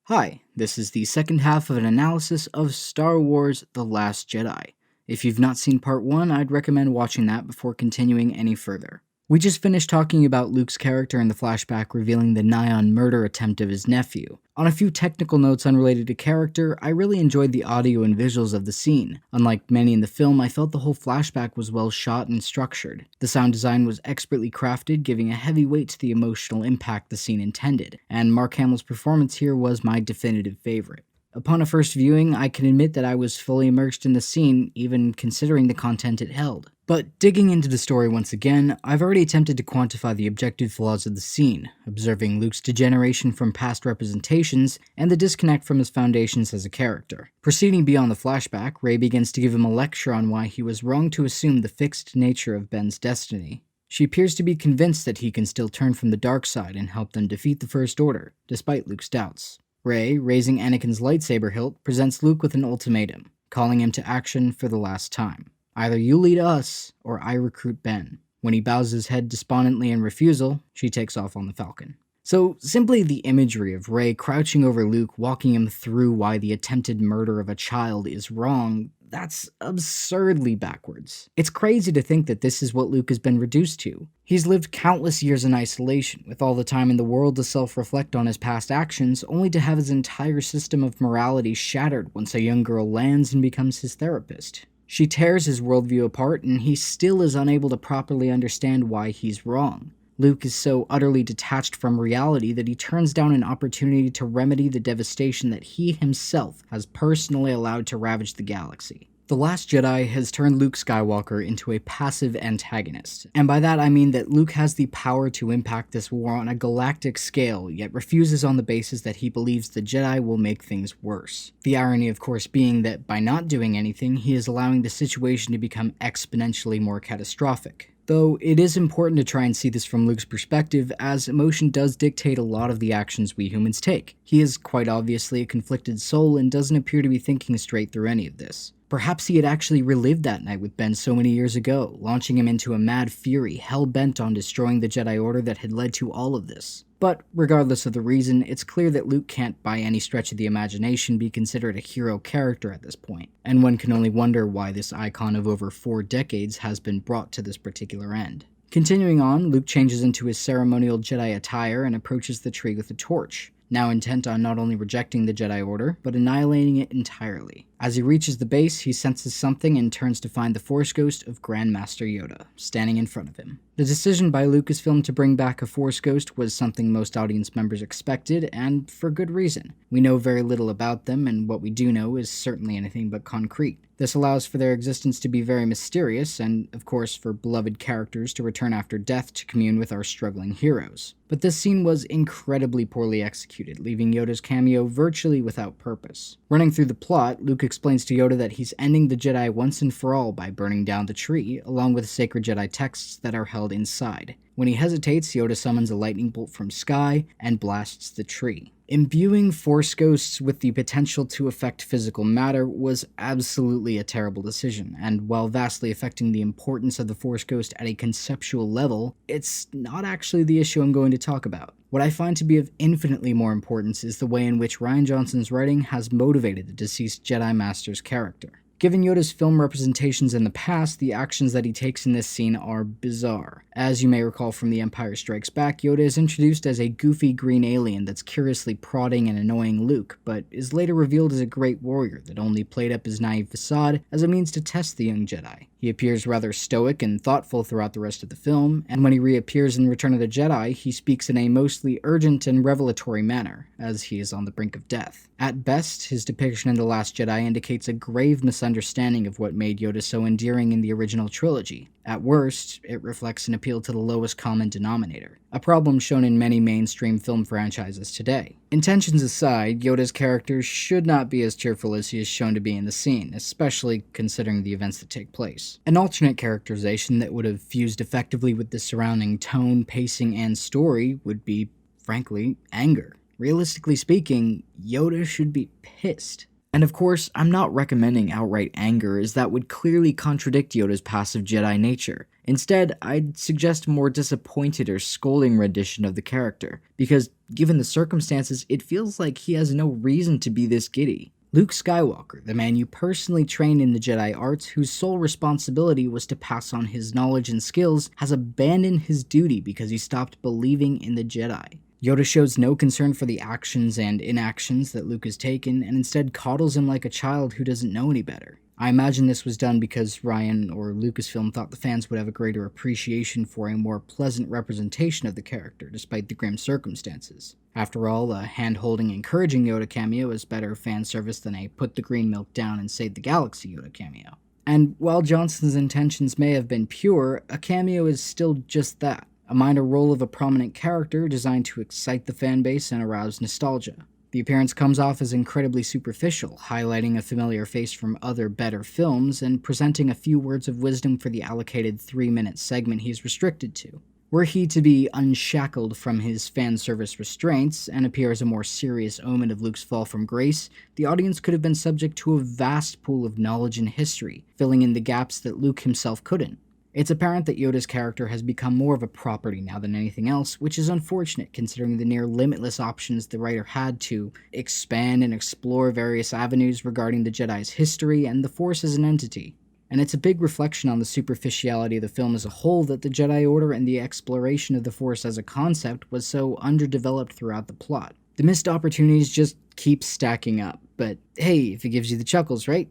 Hi, this is the second half of an analysis of Star Wars The Last Jedi. If you've not seen part 1, I'd recommend watching that before continuing any further. We just finished talking about Luke's character in the flashback revealing the nigh-on murder attempt of his nephew. On a few technical notes unrelated to character, I really enjoyed the audio and visuals of the scene. Unlike many in the film, I felt the whole flashback was well shot and structured. The sound design was expertly crafted, giving a heavy weight to the emotional impact the scene intended, and Mark Hamill's performance here was my definitive favorite. Upon a first viewing, I can admit that I was fully immersed in the scene, even considering the content it held. But digging into the story once again, I've already attempted to quantify the objective flaws of the scene, observing Luke's degeneration from past representations and the disconnect from his foundations as a character. Proceeding beyond the flashback, Rey begins to give him a lecture on why he was wrong to assume the fixed nature of Ben's destiny. She appears to be convinced that he can still turn from the dark side and help them defeat the First Order, despite Luke's doubts. Rey, raising Anakin's lightsaber hilt, presents Luke with an ultimatum, calling him to action for the last time. Either you lead us, or I recruit Ben. When he bows his head despondently in refusal, she takes off on the Falcon. So, simply the imagery of Rey crouching over Luke, walking him through why the attempted murder of a child is wrong, that's absurdly backwards. It's crazy to think that this is what Luke has been reduced to. He's lived countless years in isolation, with all the time in the world to self-reflect on his past actions, only to have his entire system of morality shattered once a young girl lands and becomes his therapist. She tears his worldview apart, and he still is unable to properly understand why he's wrong. Luke is so utterly detached from reality that he turns down an opportunity to remedy the devastation that he himself has personally allowed to ravage the galaxy. The Last Jedi has turned Luke Skywalker into a passive antagonist, and by that I mean that Luke has the power to impact this war on a galactic scale, yet refuses on the basis that he believes the Jedi will make things worse. The irony, of course, being that by not doing anything, he is allowing the situation to become exponentially more catastrophic. Though it is important to try and see this from Luke's perspective, as emotion does dictate a lot of the actions we humans take. He is quite obviously a conflicted soul and doesn't appear to be thinking straight through any of this. Perhaps he had actually relived that night with Ben so many years ago, launching him into a mad fury, hell-bent on destroying the Jedi Order that had led to all of this. But regardless of the reason, it's clear that Luke can't by any stretch of the imagination be considered a hero character at this point, and one can only wonder why this icon of over 4 decades has been brought to this particular end. Continuing on, Luke changes into his ceremonial Jedi attire and approaches the tree with a torch, now intent on not only rejecting the Jedi Order, but annihilating it entirely. As he reaches the base, he senses something and turns to find the Force Ghost of Grand Master Yoda, standing in front of him. The decision by Lucasfilm to bring back a Force Ghost was something most audience members expected, and for good reason. We know very little about them, and what we do know is certainly anything but concrete. This allows for their existence to be very mysterious, and of course for beloved characters to return after death to commune with our struggling heroes. But this scene was incredibly poorly executed, leaving Yoda's cameo virtually without purpose. Running through the plot, Luke explains to Yoda that he's ending the Jedi once and for all by burning down the tree, along with sacred Jedi texts that are held inside. When he hesitates, Yoda summons a lightning bolt from sky and blasts the tree. Imbuing Force Ghosts with the potential to affect physical matter was absolutely a terrible decision, and while vastly affecting the importance of the Force Ghost at a conceptual level, it's not actually the issue I'm going to talk about. What I find to be of infinitely more importance is the way in which Rian Johnson's writing has motivated the deceased Jedi Master's character. Given Yoda's film representations in the past, the actions that he takes in this scene are bizarre. As you may recall from The Empire Strikes Back, Yoda is introduced as a goofy green alien that's curiously prodding and annoying Luke, but is later revealed as a great warrior that only played up his naive facade as a means to test the young Jedi. He appears rather stoic and thoughtful throughout the rest of the film, and when he reappears in Return of the Jedi, he speaks in a mostly urgent and revelatory manner, as he is on the brink of death. At best, his depiction in The Last Jedi indicates a grave misunderstanding of what made Yoda so endearing in the original trilogy. At worst, it reflects an appeal to the lowest common denominator, a problem shown in many mainstream film franchises today. Intentions aside, Yoda's character should not be as cheerful as he is shown to be in the scene, especially considering the events that take place. An alternate characterization that would have fused effectively with the surrounding tone, pacing, and story would be, frankly, anger. Realistically speaking, Yoda should be pissed. And of course, I'm not recommending outright anger, as that would clearly contradict Yoda's passive Jedi nature. Instead, I'd suggest a more disappointed or scolding rendition of the character, because given the circumstances, it feels like he has no reason to be this giddy. Luke Skywalker, the man you personally trained in the Jedi arts, whose sole responsibility was to pass on his knowledge and skills, has abandoned his duty because he stopped believing in the Jedi. Yoda shows no concern for the actions and inactions that Luke has taken, and instead coddles him like a child who doesn't know any better. I imagine this was done because Ryan or Lucasfilm thought the fans would have a greater appreciation for a more pleasant representation of the character, despite the grim circumstances. After all, a hand-holding, encouraging Yoda cameo is better fan service than a put the green milk down and save the galaxy Yoda cameo. And while Johnson's intentions may have been pure, a cameo is still just that. A minor role of a prominent character designed to excite the fanbase and arouse nostalgia. The appearance comes off as incredibly superficial, highlighting a familiar face from other better films and presenting a few words of wisdom for the allocated 3-minute segment he's restricted to. Were he to be unshackled from his fan service restraints and appear as a more serious omen of Luke's fall from grace, the audience could have been subject to a vast pool of knowledge and history, filling in the gaps that Luke himself couldn't. It's apparent that Yoda's character has become more of a property now than anything else, which is unfortunate considering the near limitless options the writer had to expand and explore various avenues regarding the Jedi's history and the Force as an entity. And it's a big reflection on the superficiality of the film as a whole that the Jedi Order and the exploration of the Force as a concept was so underdeveloped throughout the plot. The missed opportunities just keep stacking up, but hey, if it gives you the chuckles, right?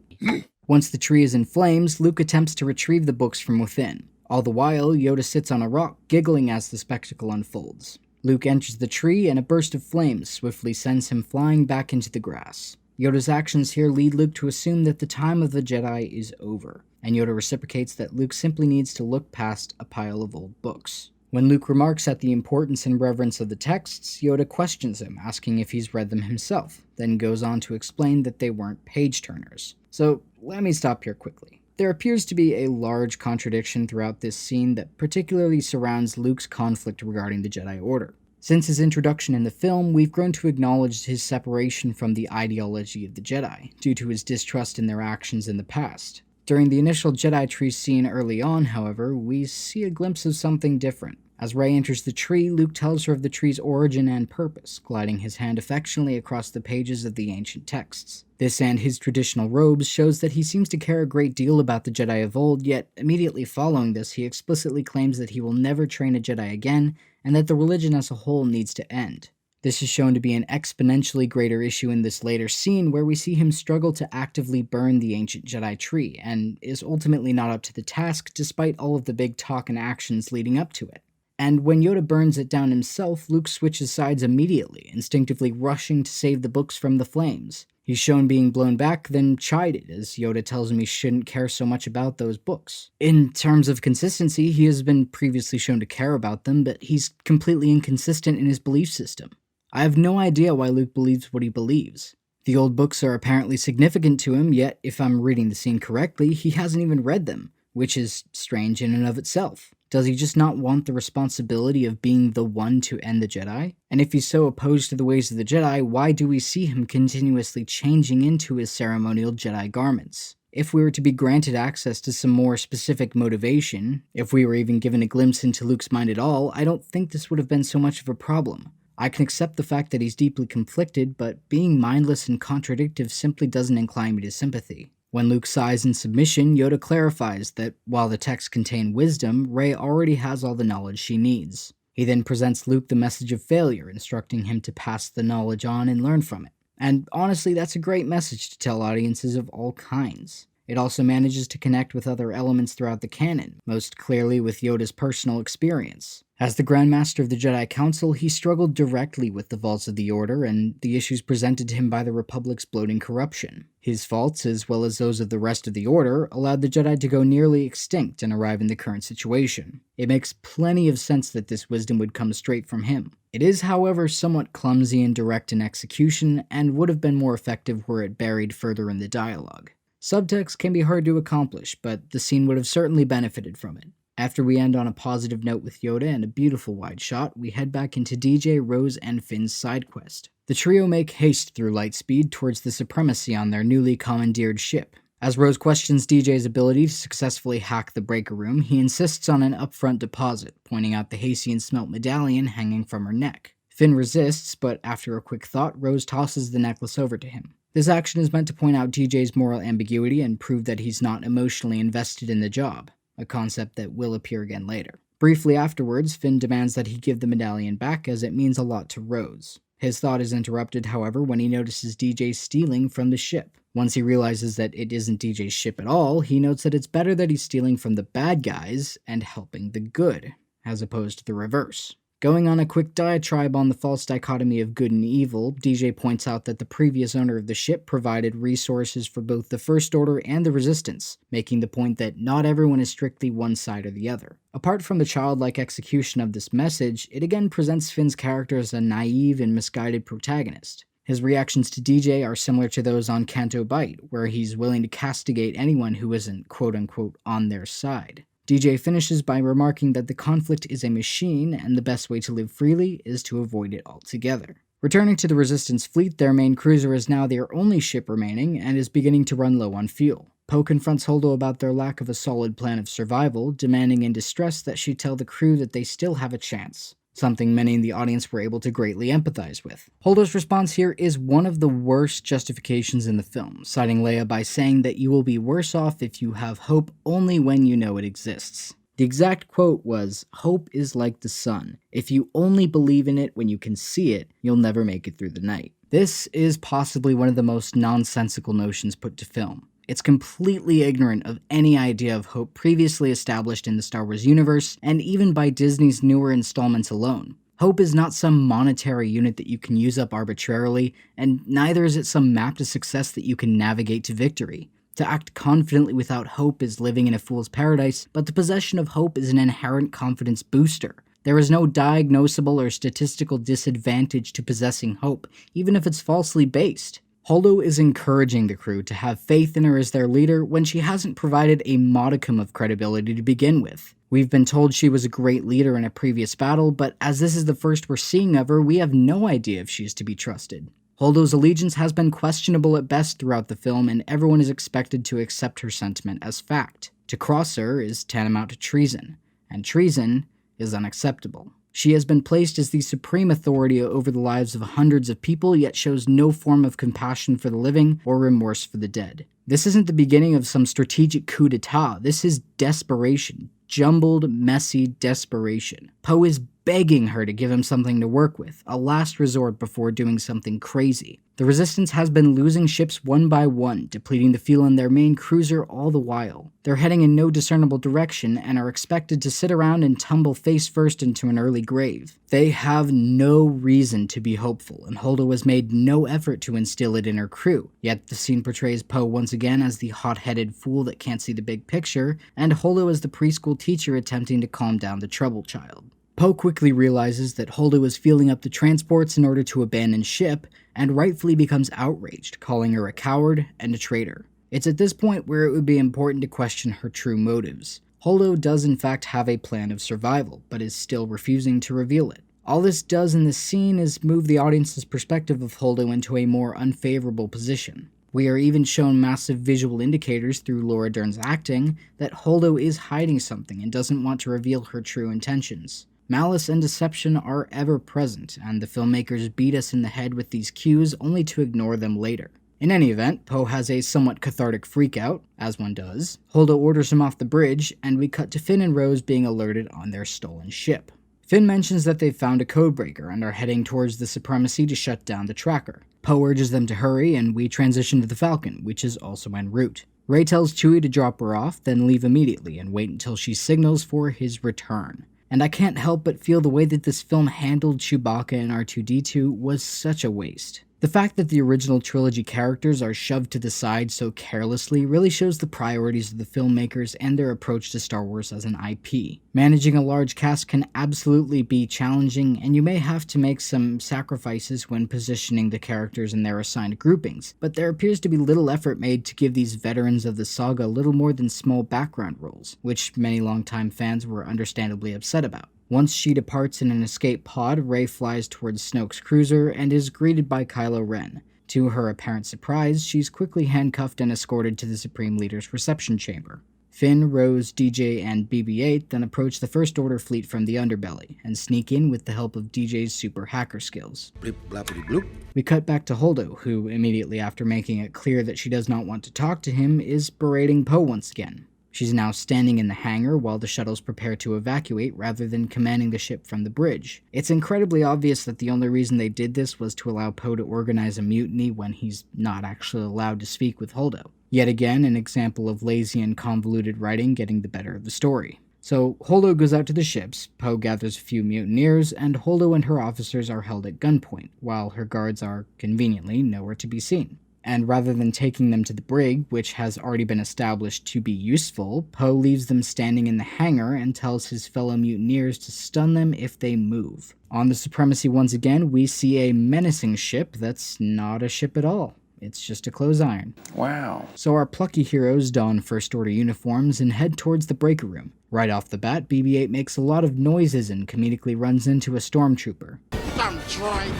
Once the tree is in flames, Luke attempts to retrieve the books from within. All the while, Yoda sits on a rock, giggling as the spectacle unfolds. Luke enters the tree, and a burst of flames swiftly sends him flying back into the grass. Yoda's actions here lead Luke to assume that the time of the Jedi is over, and Yoda reciprocates that Luke simply needs to look past a pile of old books. When Luke remarks at the importance and reverence of the texts, Yoda questions him, asking if he's read them himself, then goes on to explain that they weren't page-turners. So, let me stop here quickly. There appears to be a large contradiction throughout this scene that particularly surrounds Luke's conflict regarding the Jedi Order. Since his introduction in the film, we've grown to acknowledge his separation from the ideology of the Jedi, due to his distrust in their actions in the past. During the initial Jedi tree scene early on, however, we see a glimpse of something different. As Rey enters the tree, Luke tells her of the tree's origin and purpose, gliding his hand affectionately across the pages of the ancient texts. This and his traditional robes shows that he seems to care a great deal about the Jedi of old, yet immediately following this he explicitly claims that he will never train a Jedi again, and that the religion as a whole needs to end. This is shown to be an exponentially greater issue in this later scene where we see him struggle to actively burn the ancient Jedi tree, and is ultimately not up to the task despite all of the big talk and actions leading up to it. And when Yoda burns it down himself, Luke switches sides immediately, instinctively rushing to save the books from the flames. He's shown being blown back, then chided, as Yoda tells him he shouldn't care so much about those books. In terms of consistency, he has been previously shown to care about them, but he's completely inconsistent in his belief system. I have no idea why Luke believes what he believes. The old books are apparently significant to him, yet, if I'm reading the scene correctly, he hasn't even read them, which is strange in and of itself. Does he just not want the responsibility of being the one to end the Jedi? And if he's so opposed to the ways of the Jedi, why do we see him continuously changing into his ceremonial Jedi garments? If we were to be granted access to some more specific motivation, if we were even given a glimpse into Luke's mind at all, I don't think this would have been so much of a problem. I can accept the fact that he's deeply conflicted, but being mindless and contradictive simply doesn't incline me to sympathy. When Luke sighs in submission, Yoda clarifies that while the texts contain wisdom, Rey already has all the knowledge she needs. He then presents Luke the message of failure, instructing him to pass the knowledge on and learn from it. And honestly, that's a great message to tell audiences of all kinds. It also manages to connect with other elements throughout the canon, most clearly with Yoda's personal experience. As the Grand Master of the Jedi Council, he struggled directly with the faults of the Order and the issues presented to him by the Republic's bloating corruption. His faults, as well as those of the rest of the Order, allowed the Jedi to go nearly extinct and arrive in the current situation. It makes plenty of sense that this wisdom would come straight from him. It is, however, somewhat clumsy and direct in execution, and would have been more effective were it buried further in the dialogue. Subtext can be hard to accomplish, but the scene would have certainly benefited from it. After we end on a positive note with Yoda and a beautiful wide shot, we head back into DJ, Rose, and Finn's side quest. The trio make haste through Lightspeed towards the Supremacy on their newly commandeered ship. As Rose questions DJ's ability to successfully hack the breaker room, he insists on an upfront deposit, pointing out the Haysian Smelt medallion hanging from her neck. Finn resists, but after a quick thought, Rose tosses the necklace over to him. This action is meant to point out DJ's moral ambiguity and prove that he's not emotionally invested in the job, a concept that will appear again later. Briefly afterwards, Finn demands that he give the medallion back as it means a lot to Rose. His thought is interrupted, however, when he notices DJ stealing from the ship. Once he realizes that it isn't DJ's ship at all, he notes that it's better that he's stealing from the bad guys and helping the good, as opposed to the reverse. Going on a quick diatribe on the false dichotomy of good and evil, DJ points out that the previous owner of the ship provided resources for both the First Order and the Resistance, making the point that not everyone is strictly one side or the other. Apart from the childlike execution of this message, it again presents Finn's character as a naive and misguided protagonist. His reactions to DJ are similar to those on Canto Bight, where he's willing to castigate anyone who isn't quote-unquote on their side. DJ finishes by remarking that the conflict is a machine and the best way to live freely is to avoid it altogether. Returning to the Resistance fleet, their main cruiser is now their only ship remaining and is beginning to run low on fuel. Poe confronts Holdo about their lack of a solid plan of survival, demanding in distress that she tell the crew that they still have a chance, something many in the audience were able to greatly empathize with. Holdo's response here is one of the worst justifications in the film, citing Leia by saying that you will be worse off if you have hope only when you know it exists. The exact quote was, "Hope is like the sun. If you only believe in it when you can see it, you'll never make it through the night." This is possibly one of the most nonsensical notions put to film. It's completely ignorant of any idea of hope previously established in the Star Wars universe, and even by Disney's newer installments alone. Hope is not some monetary unit that you can use up arbitrarily, and neither is it some map to success that you can navigate to victory. To act confidently without hope is living in a fool's paradise, but the possession of hope is an inherent confidence booster. There is no diagnosable or statistical disadvantage to possessing hope, even if it's falsely based. Holdo is encouraging the crew to have faith in her as their leader when she hasn't provided a modicum of credibility to begin with. We've been told she was a great leader in a previous battle, but as this is the first we're seeing of her, we have no idea if she is to be trusted. Holdo's allegiance has been questionable at best throughout the film, and everyone is expected to accept her sentiment as fact. To cross her is tantamount to treason, and treason is unacceptable. She has been placed as the supreme authority over the lives of hundreds of people, yet shows no form of compassion for the living or remorse for the dead. This isn't the beginning of some strategic coup d'etat. This is desperation. Jumbled, messy desperation. Poe is begging her to give him something to work with, a last resort before doing something crazy. The Resistance has been losing ships one by one, depleting the fuel in their main cruiser all the while. They're heading in no discernible direction and are expected to sit around and tumble face first into an early grave. They have no reason to be hopeful, and Holdo has made no effort to instill it in her crew. Yet the scene portrays Poe once again as the hot-headed fool that can't see the big picture, and Holdo as the preschool teacher attempting to calm down the troubled child. Poe quickly realizes that Holdo is fueling up the transports in order to abandon ship, and rightfully becomes outraged, calling her a coward and a traitor. It's at this point where it would be important to question her true motives. Holdo does in fact have a plan of survival, but is still refusing to reveal it. All this does in this scene is move the audience's perspective of Holdo into a more unfavorable position. We are even shown massive visual indicators through Laura Dern's acting that Holdo is hiding something and doesn't want to reveal her true intentions. Malice and deception are ever present, and the filmmakers beat us in the head with these cues only to ignore them later. In any event, Poe has a somewhat cathartic freakout, as one does. Holdo orders him off the bridge, and we cut to Finn and Rose being alerted on their stolen ship. Finn mentions that they've found a codebreaker and are heading towards the Supremacy to shut down the tracker. Poe urges them to hurry, and we transition to the Falcon, which is also en route. Rey tells Chewie to drop her off, then leave immediately and wait until she signals for his return. And I can't help but feel the way that this film handled Chewbacca and R2-D2 was such a waste. The fact that the original trilogy characters are shoved to the side so carelessly really shows the priorities of the filmmakers and their approach to Star Wars as an IP. Managing a large cast can absolutely be challenging, and you may have to make some sacrifices when positioning the characters in their assigned groupings, but there appears to be little effort made to give these veterans of the saga little more than small background roles, which many longtime fans were understandably upset about. Once she departs in an escape pod, Rey flies towards Snoke's cruiser and is greeted by Kylo Ren. To her apparent surprise, she's quickly handcuffed and escorted to the Supreme Leader's reception chamber. Finn, Rose, DJ, and BB-8 then approach the First Order fleet from the underbelly, and sneak in with the help of DJ's super hacker skills. Blip, blappity, bloop. We cut back to Holdo, who, immediately after making it clear that she does not want to talk to him, is berating Poe once again. She's now standing in the hangar while the shuttles prepare to evacuate rather than commanding the ship from the bridge. It's incredibly obvious that the only reason they did this was to allow Poe to organize a mutiny when he's not actually allowed to speak with Holdo. Yet again, an example of lazy and convoluted writing getting the better of the story. So, Holdo goes out to the ships, Poe gathers a few mutineers, and Holdo and her officers are held at gunpoint, while her guards are, conveniently, nowhere to be seen. And rather than taking them to the brig, which has already been established to be useful, Poe leaves them standing in the hangar and tells his fellow mutineers to stun them if they move. On the Supremacy once again, we see a menacing ship that's not a ship at all. It's just a clothes iron. Wow. So our plucky heroes don First Order uniforms and head towards the breaker room. Right off the bat, BB-8 makes a lot of noises and comedically runs into a stormtrooper. Dumb droid.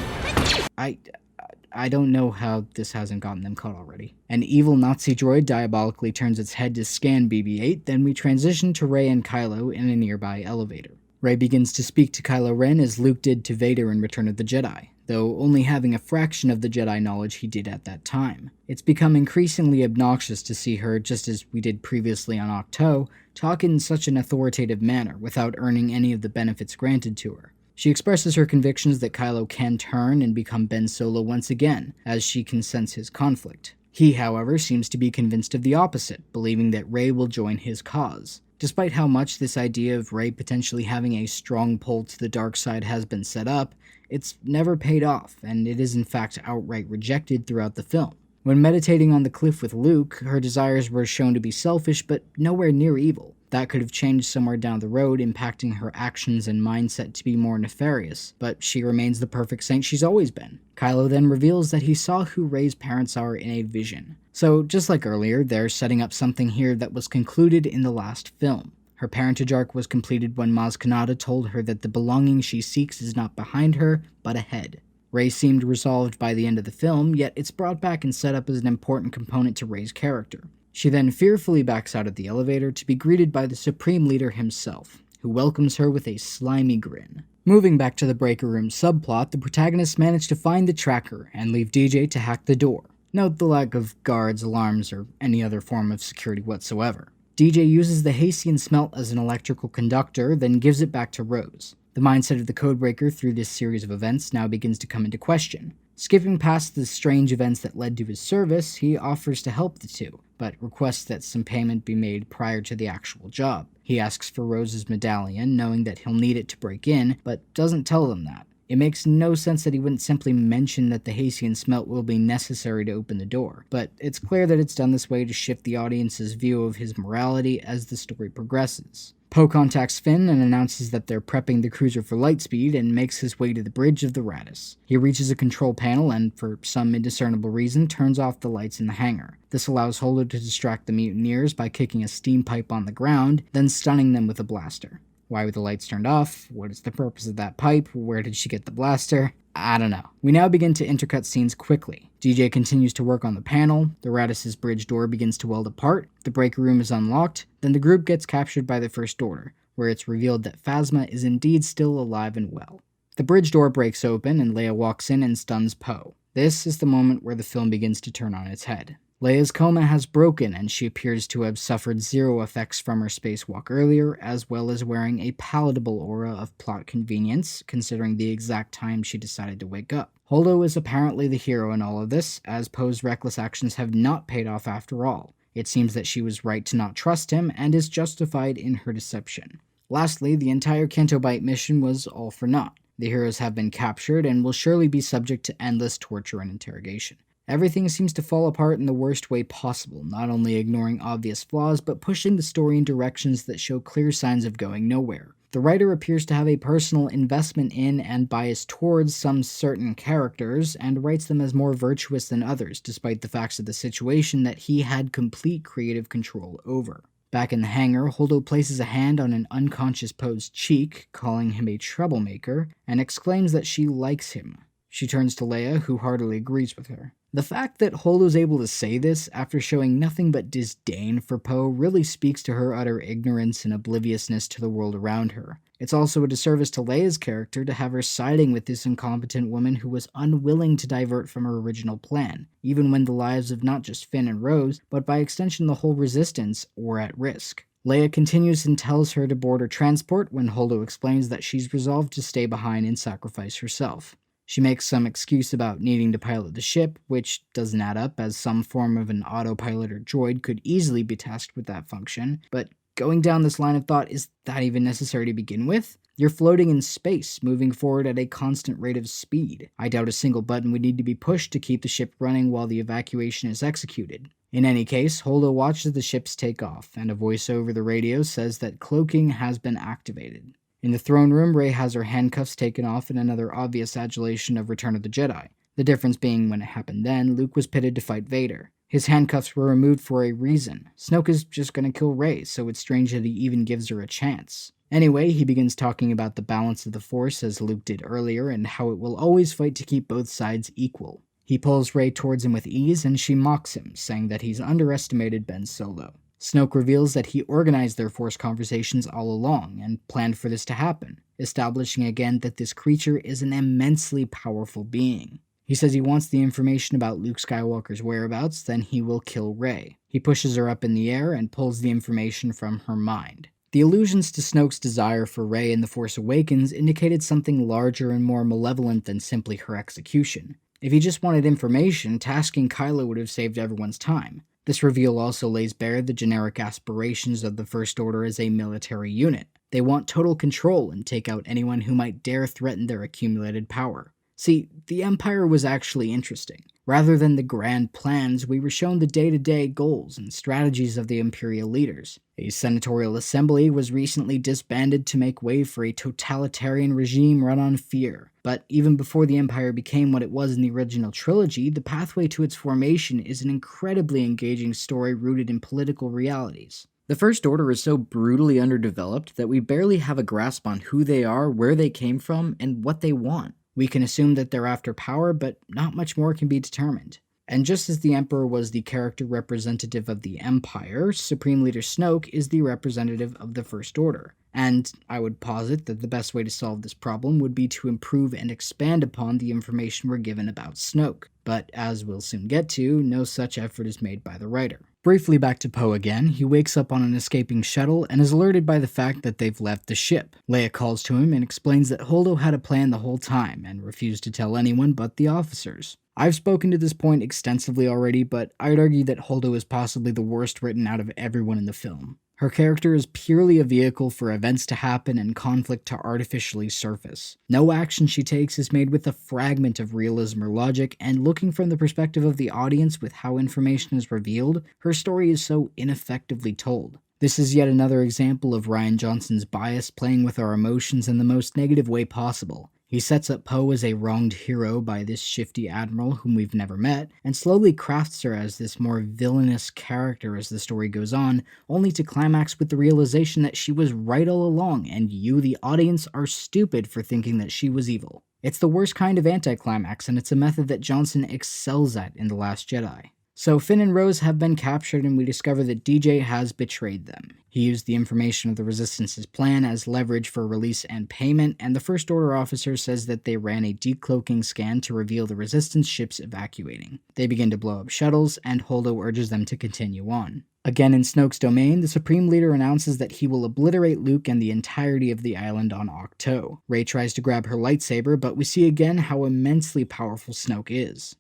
I don't know how this hasn't gotten them caught already. An evil Nazi droid diabolically turns its head to scan BB-8, then we transition to Rey and Kylo in a nearby elevator. Rey begins to speak to Kylo Ren as Luke did to Vader in Return of the Jedi, though only having a fraction of the Jedi knowledge he did at that time. It's become increasingly obnoxious to see her, just as we did previously on Octo, talk in such an authoritative manner without earning any of the benefits granted to her. She expresses her convictions that Kylo can turn and become Ben Solo once again, as she can sense his conflict. He, however, seems to be convinced of the opposite, believing that Rey will join his cause. Despite how much this idea of Rey potentially having a strong pull to the dark side has been set up, it's never paid off, and it is in fact outright rejected throughout the film. When meditating on the cliff with Luke, her desires were shown to be selfish, but nowhere near evil. That could have changed somewhere down the road, impacting her actions and mindset to be more nefarious, but she remains the perfect saint she's always been. Kylo then reveals that he saw who Rey's parents are in a vision. So, just like earlier, they're setting up something here that was concluded in the last film. Her parentage arc was completed when Maz Kanata told her that the belonging she seeks is not behind her, but ahead. Rey seemed resolved by the end of the film, yet it's brought back and set up as an important component to Rey's character. She then fearfully backs out of the elevator to be greeted by the Supreme Leader himself, who welcomes her with a slimy grin. Moving back to the breaker room subplot, the protagonists manage to find the tracker and leave DJ to hack the door. Note the lack of guards, alarms, or any other form of security whatsoever. DJ uses the Haysian Smelt as an electrical conductor, then gives it back to Rose. The mindset of the codebreaker through this series of events now begins to come into question. Skipping past the strange events that led to his service, he offers to help the two, but requests that some payment be made prior to the actual job. He asks for Rose's medallion, knowing that he'll need it to break in, but doesn't tell them that. It makes no sense that he wouldn't simply mention that the Haysian Smelt will be necessary to open the door, but it's clear that it's done this way to shift the audience's view of his morality as the story progresses. Poe contacts Finn and announces that they're prepping the cruiser for Lightspeed and makes his way to the bridge of the Raddus. He reaches a control panel and, for some indiscernible reason, turns off the lights in the hangar. This allows Holdo to distract the mutineers by kicking a steam pipe on the ground, then stunning them with a blaster. Why were the lights turned off? What is the purpose of that pipe? Where did she get the blaster? I don't know. We now begin to intercut scenes quickly. DJ continues to work on the panel, the Raddus's bridge door begins to weld apart, the breaker room is unlocked, then the group gets captured by the First Order, where it's revealed that Phasma is indeed still alive and well. The bridge door breaks open and Leia walks in and stuns Poe. This is the moment where the film begins to turn on its head. Leia's coma has broken and she appears to have suffered zero effects from her spacewalk earlier, as well as wearing a palatable aura of plot convenience, considering the exact time she decided to wake up. Holdo is apparently the hero in all of this, as Poe's reckless actions have not paid off after all. It seems that she was right to not trust him, and is justified in her deception. Lastly, the entire Canto Bight mission was all for naught. The heroes have been captured, and will surely be subject to endless torture and interrogation. Everything seems to fall apart in the worst way possible, not only ignoring obvious flaws, but pushing the story in directions that show clear signs of going nowhere. The writer appears to have a personal investment in and bias towards some certain characters, and writes them as more virtuous than others, despite the facts of the situation that he had complete creative control over. Back in the hangar, Holdo places a hand on an unconscious Poe's cheek, calling him a troublemaker, and exclaims that she likes him. She turns to Leia, who heartily agrees with her. The fact that Holdo's able to say this after showing nothing but disdain for Poe really speaks to her utter ignorance and obliviousness to the world around her. It's also a disservice to Leia's character to have her siding with this incompetent woman who was unwilling to divert from her original plan, even when the lives of not just Finn and Rose, but by extension the whole Resistance, were at risk. Leia continues and tells her to board her transport when Holdo explains that she's resolved to stay behind and sacrifice herself. She makes some excuse about needing to pilot the ship, which doesn't add up as some form of an autopilot or droid could easily be tasked with that function, but going down this line of thought, is that even necessary to begin with? You're floating in space, moving forward at a constant rate of speed. I doubt a single button would need to be pushed to keep the ship running while the evacuation is executed. In any case, Holdo watches the ships take off, and a voice over the radio says that cloaking has been activated. In the throne room, Rey has her handcuffs taken off in another obvious adulation of Return of the Jedi. The difference being when it happened then, Luke was pitted to fight Vader. His handcuffs were removed for a reason. Snoke is just gonna kill Rey, so it's strange that he even gives her a chance. Anyway, he begins talking about the balance of the Force as Luke did earlier and how it will always fight to keep both sides equal. He pulls Rey towards him with ease and she mocks him, saying that he's underestimated Ben Solo. Snoke reveals that he organized their Force conversations all along and planned for this to happen, establishing again that this creature is an immensely powerful being. He says he wants the information about Luke Skywalker's whereabouts, then he will kill Rey. He pushes her up in the air and pulls the information from her mind. The allusions to Snoke's desire for Rey in The Force Awakens indicated something larger and more malevolent than simply her execution. If he just wanted information, tasking Kylo would have saved everyone's time. This reveal also lays bare the generic aspirations of the First Order as a military unit. They want total control and take out anyone who might dare threaten their accumulated power. See, the Empire was actually interesting. Rather than the grand plans, we were shown the day-to-day goals and strategies of the Imperial leaders. A senatorial assembly was recently disbanded to make way for a totalitarian regime run on fear. But even before the Empire became what it was in the original trilogy, the pathway to its formation is an incredibly engaging story rooted in political realities. The First Order is so brutally underdeveloped that we barely have a grasp on who they are, where they came from, and what they want. We can assume that they're after power, but not much more can be determined. And just as the Emperor was the character representative of the Empire, Supreme Leader Snoke is the representative of the First Order. And I would posit that the best way to solve this problem would be to improve and expand upon the information we're given about Snoke. But as we'll soon get to, no such effort is made by the writer. Briefly back to Poe again, he wakes up on an escaping shuttle and is alerted by the fact that they've left the ship. Leia calls to him and explains that Holdo had a plan the whole time and refused to tell anyone but the officers. I've spoken to this point extensively already, but I'd argue that Holdo is possibly the worst written out of everyone in the film. Her character is purely a vehicle for events to happen and conflict to artificially surface. No action she takes is made with a fragment of realism or logic, and looking from the perspective of the audience with how information is revealed, her story is so ineffectively told. This is yet another example of Rian Johnson's bias playing with our emotions in the most negative way possible. He sets up Poe as a wronged hero by this shifty admiral whom we've never met, and slowly crafts her as this more villainous character as the story goes on, only to climax with the realization that she was right all along, and you, the audience, are stupid for thinking that she was evil. It's the worst kind of anticlimax, and it's a method that Johnson excels at in The Last Jedi. So Finn and Rose have been captured and we discover that DJ has betrayed them. He used the information of the Resistance's plan as leverage for release and payment, and the First Order officer says that they ran a decloaking scan to reveal the Resistance ships evacuating. They begin to blow up shuttles, and Holdo urges them to continue on. Again in Snoke's domain, the Supreme Leader announces that he will obliterate Luke and the entirety of the island on Ahch-To. Rey tries to grab her lightsaber, but we see again how immensely powerful Snoke is.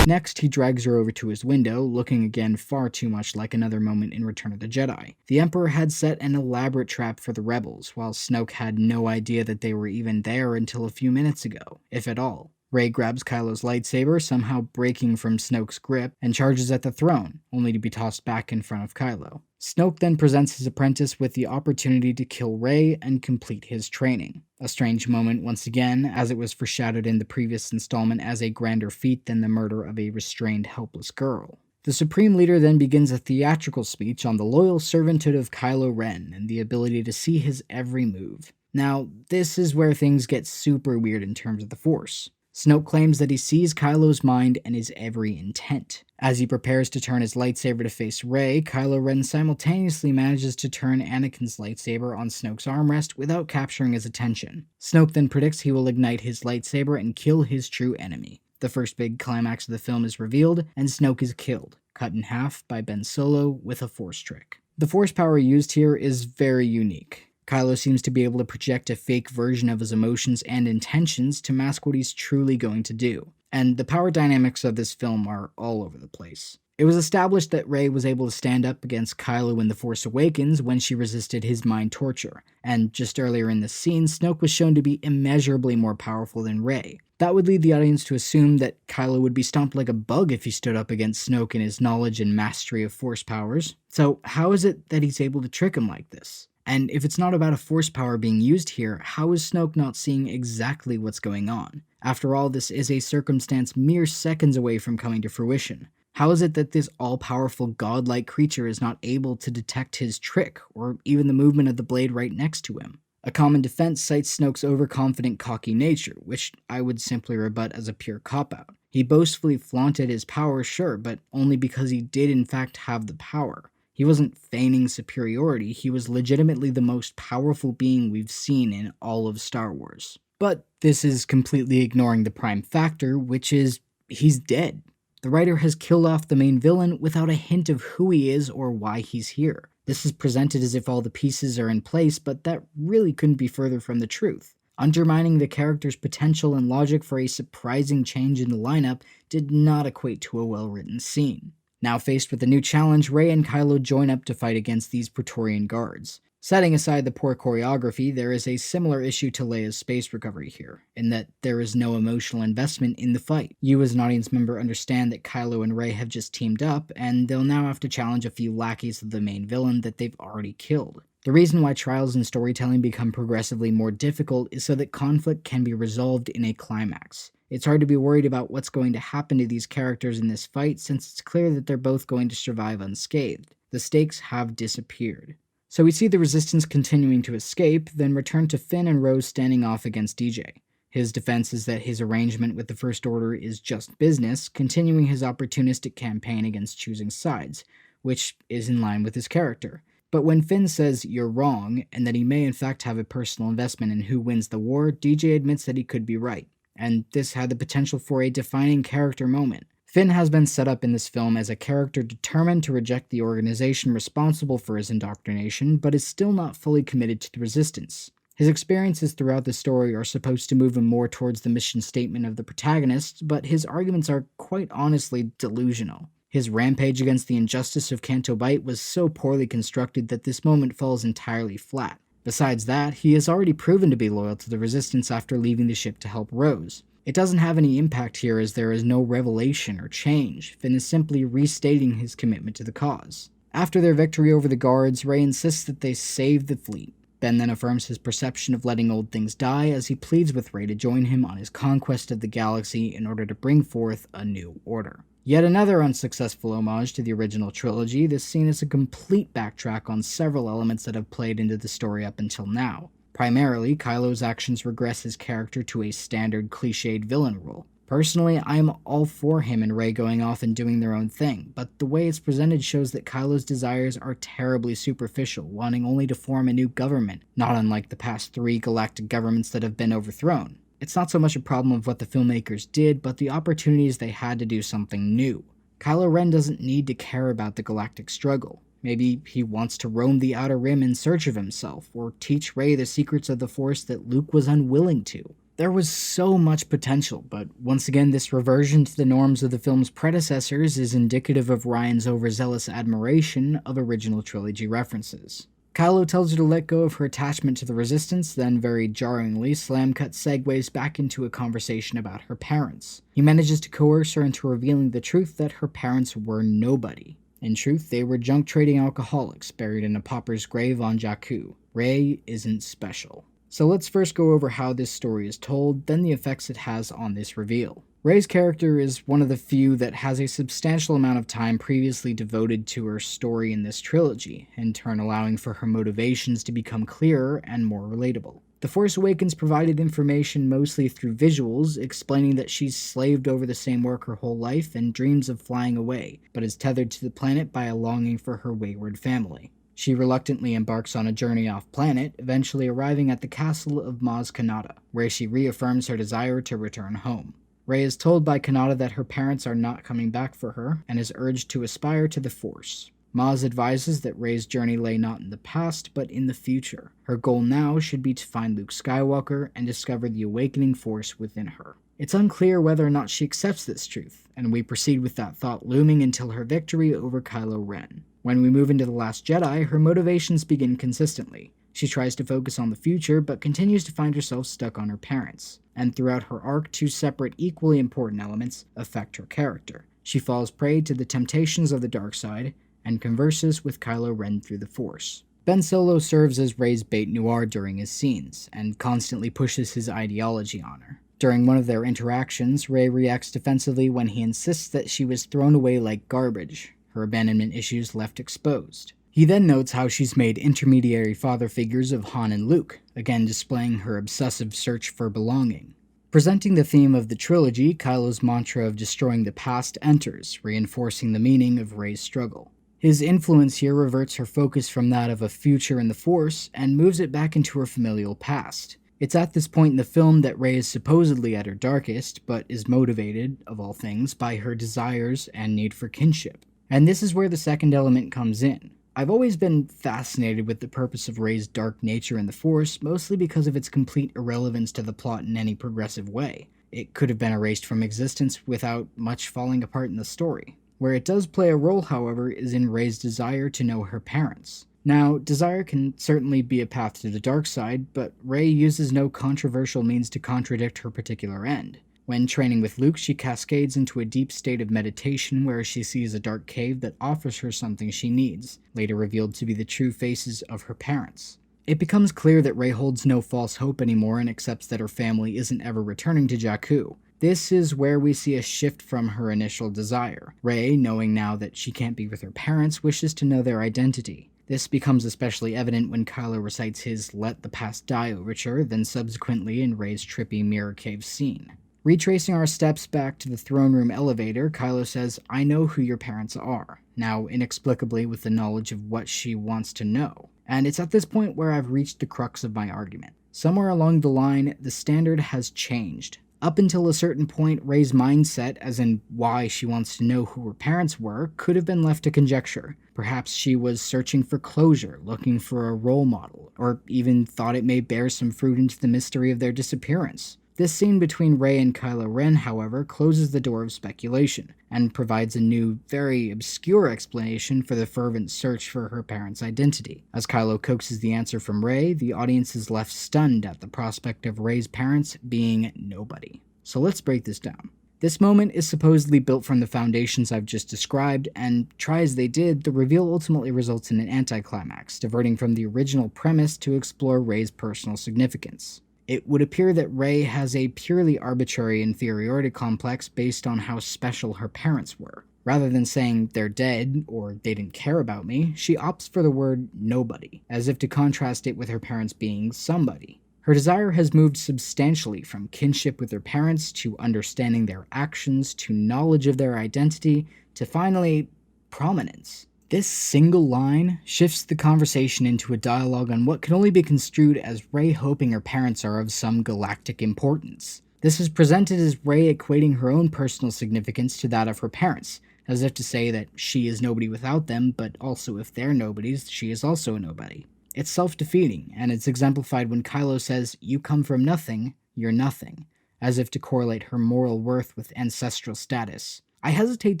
Next, he drags her over to his window, looking again far too much like another moment in Return of the Jedi. The Emperor had set an elaborate trap for the rebels, while Snoke had no idea that they were even there until a few minutes ago, if at all. Rey grabs Kylo's lightsaber, somehow breaking from Snoke's grip, and charges at the throne, only to be tossed back in front of Kylo. Snoke then presents his apprentice with the opportunity to kill Rey and complete his training. A strange moment once again, as it was foreshadowed in the previous installment as a grander feat than the murder of a restrained, helpless girl. The Supreme Leader then begins a theatrical speech on the loyal servitude of Kylo Ren and the ability to see his every move. Now, this is where things get super weird in terms of the Force. Snoke claims that he sees Kylo's mind and his every intent. As he prepares to turn his lightsaber to face Rey, Kylo Ren simultaneously manages to turn Anakin's lightsaber on Snoke's armrest without capturing his attention. Snoke then predicts he will ignite his lightsaber and kill his true enemy. The first big climax of the film is revealed, and Snoke is killed, cut in half by Ben Solo with a Force trick. The Force power used here is very unique. Kylo seems to be able to project a fake version of his emotions and intentions to mask what he's truly going to do. And the power dynamics of this film are all over the place. It was established that Rey was able to stand up against Kylo in The Force Awakens when she resisted his mind torture, and just earlier in this scene, Snoke was shown to be immeasurably more powerful than Rey. That would lead the audience to assume that Kylo would be stomped like a bug if he stood up against Snoke in his knowledge and mastery of Force powers. So how is it that he's able to trick him like this? And if it's not about a Force power being used here, how is Snoke not seeing exactly what's going on? After all, this is a circumstance mere seconds away from coming to fruition. How is it that this all-powerful godlike creature is not able to detect his trick, or even the movement of the blade right next to him? A common defense cites Snoke's overconfident, cocky nature, which I would simply rebut as a pure cop-out. He boastfully flaunted his power, sure, but only because he did in fact have the power. He wasn't feigning superiority, he was legitimately the most powerful being we've seen in all of Star Wars. But this is completely ignoring the prime factor, which is he's dead. The writer has killed off the main villain without a hint of who he is or why he's here. This is presented as if all the pieces are in place, but that really couldn't be further from the truth. Undermining the character's potential and logic for a surprising change in the lineup did not equate to a well-written scene. Now faced with a new challenge, Rey and Kylo join up to fight against these Praetorian guards. Setting aside the poor choreography, there is a similar issue to Leia's space recovery here, in that there is no emotional investment in the fight. You as an audience member understand that Kylo and Rey have just teamed up, and they'll now have to challenge a few lackeys of the main villain that they've already killed. The reason why trials in storytelling become progressively more difficult is so that conflict can be resolved in a climax. It's hard to be worried about what's going to happen to these characters in this fight since it's clear that they're both going to survive unscathed. The stakes have disappeared. So we see the Resistance continuing to escape, then return to Finn and Rose standing off against DJ. His defense is that his arrangement with the First Order is just business, continuing his opportunistic campaign against choosing sides, which is in line with his character. But when Finn says you're wrong, and that he may in fact have a personal investment in who wins the war, DJ admits that he could be right. And this had the potential for a defining character moment. Finn has been set up in this film as a character determined to reject the organization responsible for his indoctrination, but is still not fully committed to the Resistance. His experiences throughout the story are supposed to move him more towards the mission statement of the protagonist, but his arguments are quite honestly delusional. His rampage against the injustice of Canto Bight was so poorly constructed that this moment falls entirely flat. Besides that, he has already proven to be loyal to the Resistance after leaving the ship to help Rose. It doesn't have any impact here as there is no revelation or change. Finn is simply restating his commitment to the cause. After their victory over the guards, Rey insists that they save the fleet. Ben then affirms his perception of letting old things die as he pleads with Rey to join him on his conquest of the galaxy in order to bring forth a new order. Yet another unsuccessful homage to the original trilogy, this scene is a complete backtrack on several elements that have played into the story up until now. Primarily, Kylo's actions regress his character to a standard cliched villain role. Personally, I'm all for him and Rey going off and doing their own thing, but the way it's presented shows that Kylo's desires are terribly superficial, wanting only to form a new government, not unlike the past 3 galactic governments that have been overthrown. It's not so much a problem of what the filmmakers did, but the opportunities they had to do something new. Kylo Ren doesn't need to care about the galactic struggle. Maybe he wants to roam the Outer Rim in search of himself, or teach Rey the secrets of the Force that Luke was unwilling to. There was so much potential, but once again this reversion to the norms of the film's predecessors is indicative of Rian's overzealous admiration of original trilogy references. Kylo tells her to let go of her attachment to the Resistance, then very jarringly, Slamcut segues back into a conversation about her parents. He manages to coerce her into revealing the truth that her parents were nobody. In truth, they were junk-trading alcoholics buried in a pauper's grave on Jakku. Rey isn't special. So let's first go over how this story is told, then the effects it has on this reveal. Rey's character is one of the few that has a substantial amount of time previously devoted to her story in this trilogy, in turn allowing for her motivations to become clearer and more relatable. The Force Awakens provided information mostly through visuals, explaining that she's slaved over the same work her whole life and dreams of flying away, but is tethered to the planet by a longing for her wayward family. She reluctantly embarks on a journey off-planet, eventually arriving at the castle of Maz Kanata, where she reaffirms her desire to return home. Rey is told by Kanata that her parents are not coming back for her, and is urged to aspire to the Force. Maz advises that Rey's journey lay not in the past, but in the future. Her goal now should be to find Luke Skywalker and discover the awakening Force within her. It's unclear whether or not she accepts this truth, and we proceed with that thought looming until her victory over Kylo Ren. When we move into The Last Jedi, her motivations begin consistently. She tries to focus on the future, but continues to find herself stuck on her parents. And throughout her arc, two separate, equally important elements affect her character. She falls prey to the temptations of the dark side, and converses with Kylo Ren through the Force. Ben Solo serves as Rey's Bête Noire during his scenes, and constantly pushes his ideology on her. During one of their interactions, Rey reacts defensively when he insists that she was thrown away like garbage, her abandonment issues left exposed. He then notes how she's made intermediary father figures of Han and Luke, again displaying her obsessive search for belonging. Presenting the theme of the trilogy, Kylo's mantra of destroying the past enters, reinforcing the meaning of Rey's struggle. His influence here reverts her focus from that of a future in the Force and moves it back into her familial past. It's at this point in the film that Rey is supposedly at her darkest, but is motivated, of all things, by her desires and need for kinship. And this is where the second element comes in. I've always been fascinated with the purpose of Rey's dark nature in the Force, mostly because of its complete irrelevance to the plot in any progressive way. It could have been erased from existence without much falling apart in the story. Where it does play a role, however, is in Rey's desire to know her parents. Now, desire can certainly be a path to the dark side, but Rey uses no controversial means to contradict her particular end. When training with Luke, she cascades into a deep state of meditation where she sees a dark cave that offers her something she needs, later revealed to be the true faces of her parents. It becomes clear that Rey holds no false hope anymore and accepts that her family isn't ever returning to Jakku. This is where we see a shift from her initial desire. Rey, knowing now that she can't be with her parents, wishes to know their identity. This becomes especially evident when Kylo recites his Let the Past Die overture, then subsequently in Rey's trippy mirror cave scene. Retracing our steps back to the throne room elevator, Kylo says, "I know who your parents are," now inexplicably with the knowledge of what she wants to know. And it's at this point where I've reached the crux of my argument. Somewhere along the line, the standard has changed. Up until a certain point, Rey's mindset, as in why she wants to know who her parents were, could have been left to conjecture. Perhaps she was searching for closure, looking for a role model, or even thought it may bear some fruit into the mystery of their disappearance. This scene between Rey and Kylo Ren, however, closes the door of speculation, and provides a new, very obscure explanation for the fervent search for her parents' identity. As Kylo coaxes the answer from Rey, the audience is left stunned at the prospect of Rey's parents being nobody. So let's break this down. This moment is supposedly built from the foundations I've just described, and try as they did, the reveal ultimately results in an anticlimax, diverting from the original premise to explore Rey's personal significance. It would appear that Rey has a purely arbitrary inferiority complex based on how special her parents were. Rather than saying they're dead or they didn't care about me, she opts for the word nobody, as if to contrast it with her parents being somebody. Her desire has moved substantially from kinship with her parents to understanding their actions to knowledge of their identity to finally prominence. This single line shifts the conversation into a dialogue on what can only be construed as Rey hoping her parents are of some galactic importance. This is presented as Rey equating her own personal significance to that of her parents, as if to say that she is nobody without them, but also if they're nobodies, she is also a nobody. It's self-defeating, and it's exemplified when Kylo says, "You come from nothing, you're nothing," as if to correlate her moral worth with ancestral status. I hesitate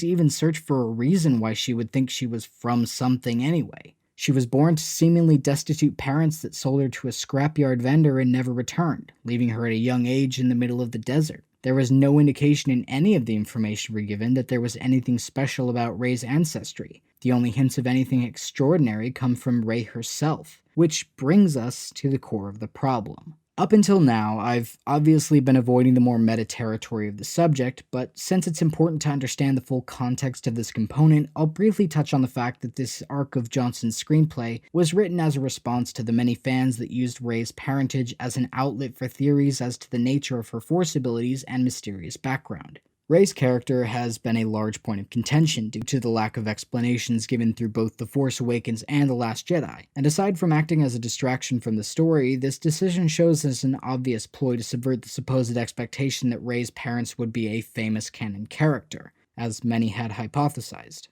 to even search for a reason why she would think she was from something anyway. She was born to seemingly destitute parents that sold her to a scrapyard vendor and never returned, leaving her at a young age in the middle of the desert. There was no indication in any of the information we're given that there was anything special about Rey's ancestry. The only hints of anything extraordinary come from Rey herself, which brings us to the core of the problem. Up until now, I've obviously been avoiding the more meta territory of the subject, but since it's important to understand the full context of this component, I'll briefly touch on the fact that this arc of Johnson's screenplay was written as a response to the many fans that used Rey's parentage as an outlet for theories as to the nature of her Force abilities and mysterious background. Rey's character has been a large point of contention due to the lack of explanations given through both The Force Awakens and The Last Jedi, and aside from acting as a distraction from the story, this decision shows as an obvious ploy to subvert the supposed expectation that Rey's parents would be a famous canon character, as many had hypothesized.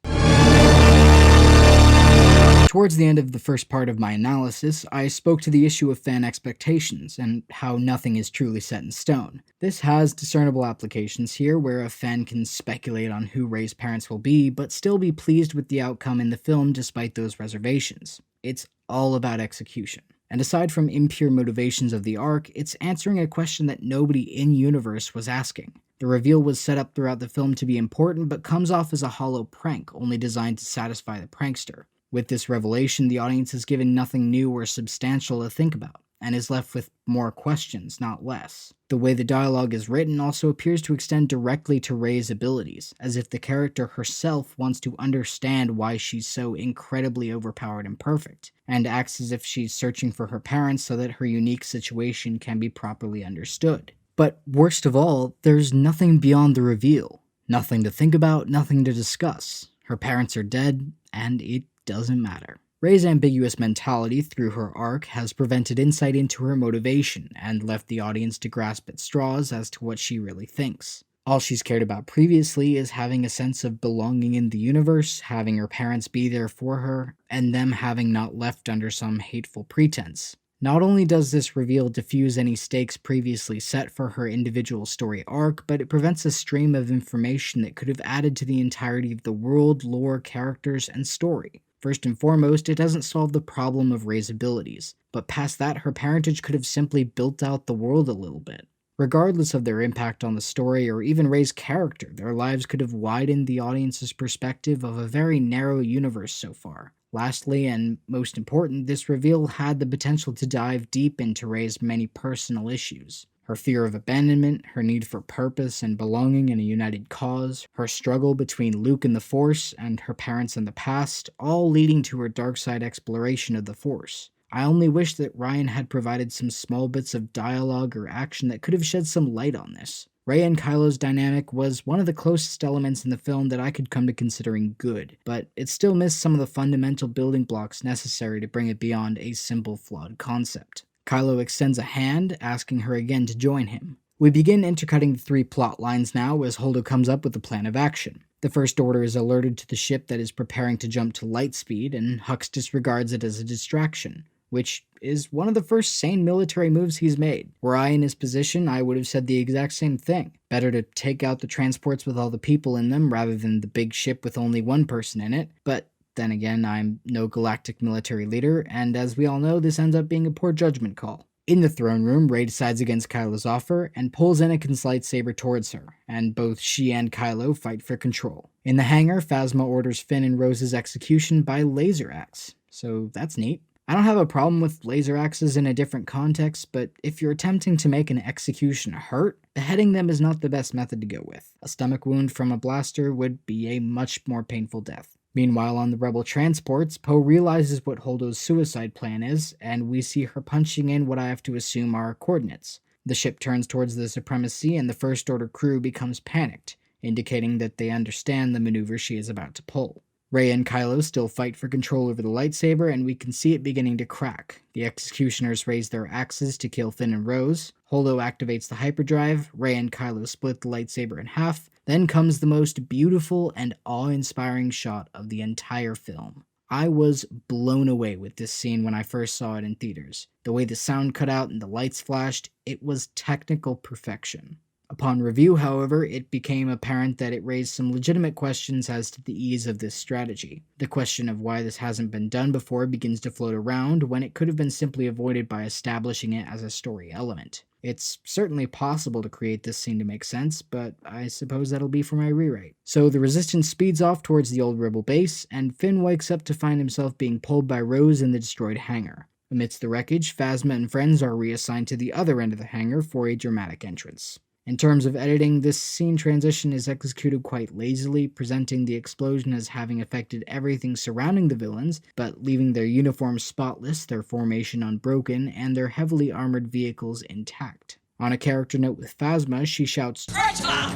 Towards the end of the first part of my analysis, I spoke to the issue of fan expectations, and how nothing is truly set in stone. This has discernible applications here, where a fan can speculate on who Rey's parents will be, but still be pleased with the outcome in the film despite those reservations. It's all about execution. And aside from impure motivations of the arc, it's answering a question that nobody in-universe was asking. The reveal was set up throughout the film to be important, but comes off as a hollow prank, only designed to satisfy the prankster. With this revelation, the audience is given nothing new or substantial to think about, and is left with more questions, not less. The way the dialogue is written also appears to extend directly to Rey's abilities, as if the character herself wants to understand why she's so incredibly overpowered and perfect, and acts as if she's searching for her parents so that her unique situation can be properly understood. But worst of all, there's nothing beyond the reveal. Nothing to think about, nothing to discuss. Her parents are dead, and it doesn't matter. Rey's ambiguous mentality through her arc has prevented insight into her motivation and left the audience to grasp at straws as to what she really thinks. All she's cared about previously is having a sense of belonging in the universe, having her parents be there for her, and them having not left under some hateful pretense. Not only does this reveal diffuse any stakes previously set for her individual story arc, but it prevents a stream of information that could have added to the entirety of the world, lore, characters, and story. First and foremost, it doesn't solve the problem of Rey's abilities, but past that, her parentage could have simply built out the world a little bit. Regardless of their impact on the story or even Rey's character, their lives could have widened the audience's perspective of a very narrow universe so far. Lastly, and most important, this reveal had the potential to dive deep into Rey's many personal issues. Her fear of abandonment, her need for purpose and belonging in a united cause, her struggle between Luke and the Force, and her parents in the past, all leading to her dark side exploration of the Force. I only wish that Rian had provided some small bits of dialogue or action that could have shed some light on this. Rey and Kylo's dynamic was one of the closest elements in the film that I could come to considering good, but it still missed some of the fundamental building blocks necessary to bring it beyond a simple flawed concept. Kylo extends a hand, asking her again to join him. We begin intercutting the three plot lines now as Holdo comes up with a plan of action. The First Order is alerted to the ship that is preparing to jump to light speed, and Hux disregards it as a distraction, which is one of the first sane military moves he's made. Were I in his position, I would have said the exact same thing. Better to take out the transports with all the people in them rather than the big ship with only one person in it, but then again, I'm no galactic military leader, and as we all know, this ends up being a poor judgment call. In the throne room, Rey decides against Kylo's offer and pulls Anakin's lightsaber towards her, and both she and Kylo fight for control. In the hangar, Phasma orders Finn and Rose's execution by laser axe, so that's neat. I don't have a problem with laser axes in a different context, but if you're attempting to make an execution hurt, beheading them is not the best method to go with. A stomach wound from a blaster would be a much more painful death. Meanwhile, on the Rebel transports, Poe realizes what Holdo's suicide plan is, and we see her punching in what I have to assume are coordinates. The ship turns towards the Supremacy, and the First Order crew becomes panicked, indicating that they understand the maneuver she is about to pull. Rey and Kylo still fight for control over the lightsaber, and we can see it beginning to crack. The executioners raise their axes to kill Finn and Rose. Holdo activates the hyperdrive. Rey and Kylo split the lightsaber in half. Then comes the most beautiful and awe-inspiring shot of the entire film. I was blown away with this scene when I first saw it in theaters. The way the sound cut out and the lights flashed, it was technical perfection. Upon review, however, it became apparent that it raised some legitimate questions as to the ease of this strategy. The question of why this hasn't been done before begins to float around when it could have been simply avoided by establishing it as a story element. It's certainly possible to create this scene to make sense, but I suppose that'll be for my rewrite. So the Resistance speeds off towards the old Rebel base, and Finn wakes up to find himself being pulled by Rose in the destroyed hangar. Amidst the wreckage, Phasma and friends are reassigned to the other end of the hangar for a dramatic entrance. In terms of editing, this scene transition is executed quite lazily, presenting the explosion as having affected everything surrounding the villains, but leaving their uniforms spotless, their formation unbroken, and their heavily armored vehicles intact. On a character note with Phasma, she shouts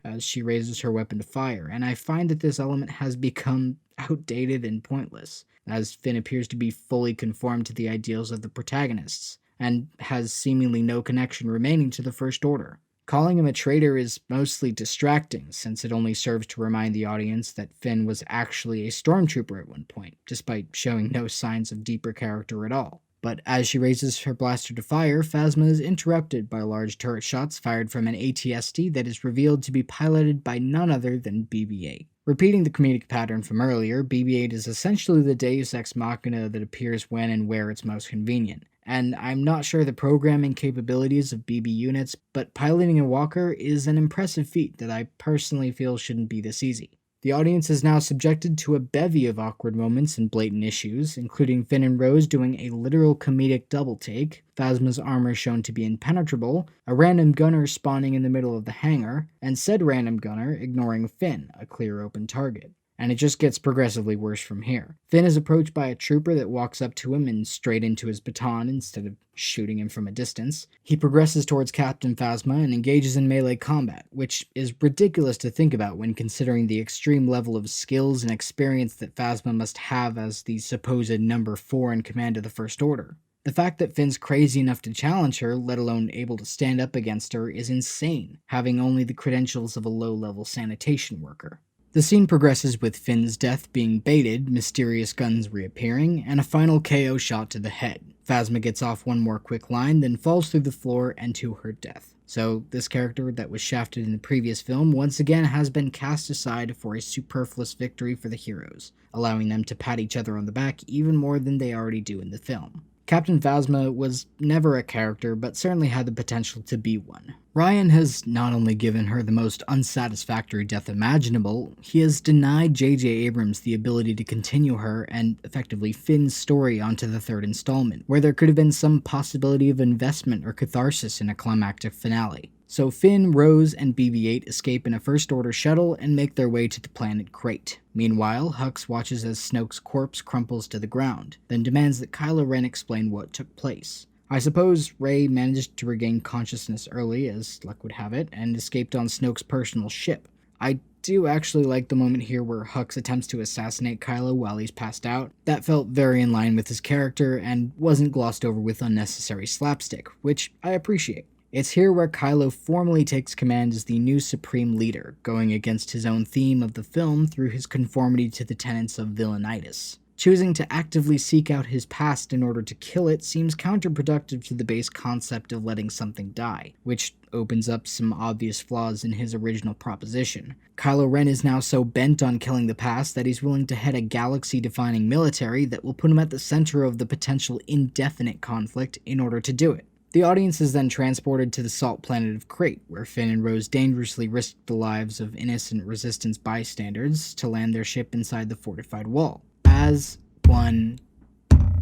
as she raises her weapon to fire, and I find that this element has become outdated and pointless, as Finn appears to be fully conformed to the ideals of the protagonists, and has seemingly no connection remaining to the First Order. Calling him a traitor is mostly distracting, since it only serves to remind the audience that Finn was actually a stormtrooper at one point, despite showing no signs of deeper character at all. But as she raises her blaster to fire, Phasma is interrupted by large turret shots fired from an AT-ST that is revealed to be piloted by none other than BB-8. Repeating the comedic pattern from earlier, BB-8 is essentially the deus ex machina that appears when and where it's most convenient. And I'm not sure the programming capabilities of BB units, but piloting a walker is an impressive feat that I personally feel shouldn't be this easy. The audience is now subjected to a bevy of awkward moments and blatant issues, including Finn and Rose doing a literal comedic double take, Phasma's armor shown to be impenetrable, a random gunner spawning in the middle of the hangar, and said random gunner ignoring Finn, a clear open target. And it just gets progressively worse from here. Finn is approached by a trooper that walks up to him and straight into his baton instead of shooting him from a distance. He progresses towards Captain Phasma and engages in melee combat, which is ridiculous to think about when considering the extreme level of skills and experience that Phasma must have as the supposed number 4 in command of the First Order. The fact that Finn's crazy enough to challenge her, let alone able to stand up against her, is insane, having only the credentials of a low-level sanitation worker. The scene progresses with Finn's death being baited, mysterious guns reappearing, and a final KO shot to the head. Phasma gets off one more quick line, then falls through the floor and to her death. So this character that was shafted in the previous film once again has been cast aside for a superfluous victory for the heroes, allowing them to pat each other on the back even more than they already do in the film. Captain Phasma was never a character, but certainly had the potential to be one. Rian has not only given her the most unsatisfactory death imaginable, he has denied J.J. Abrams the ability to continue her and effectively Finn's story onto the third installment, where there could have been some possibility of investment or catharsis in a climactic finale. So Finn, Rose, and BB-8 escape in a First Order shuttle and make their way to the planet Crait. Meanwhile, Hux watches as Snoke's corpse crumples to the ground, then demands that Kylo Ren explain what took place. I suppose Rey managed to regain consciousness early, as luck would have it, and escaped on Snoke's personal ship. I do actually like the moment here where Hux attempts to assassinate Kylo while he's passed out. That felt very in line with his character and wasn't glossed over with unnecessary slapstick, which I appreciate. It's here where Kylo formally takes command as the new Supreme Leader, going against his own theme of the film through his conformity to the tenets of villainitis. Choosing to actively seek out his past in order to kill it seems counterproductive to the base concept of letting something die, which opens up some obvious flaws in his original proposition. Kylo Ren is now so bent on killing the past that he's willing to head a galaxy-defining military that will put him at the center of the potential indefinite conflict in order to do it. The audience is then transported to the salt planet of Crait, where Finn and Rose dangerously risk the lives of innocent Resistance bystanders to land their ship inside the fortified wall. As one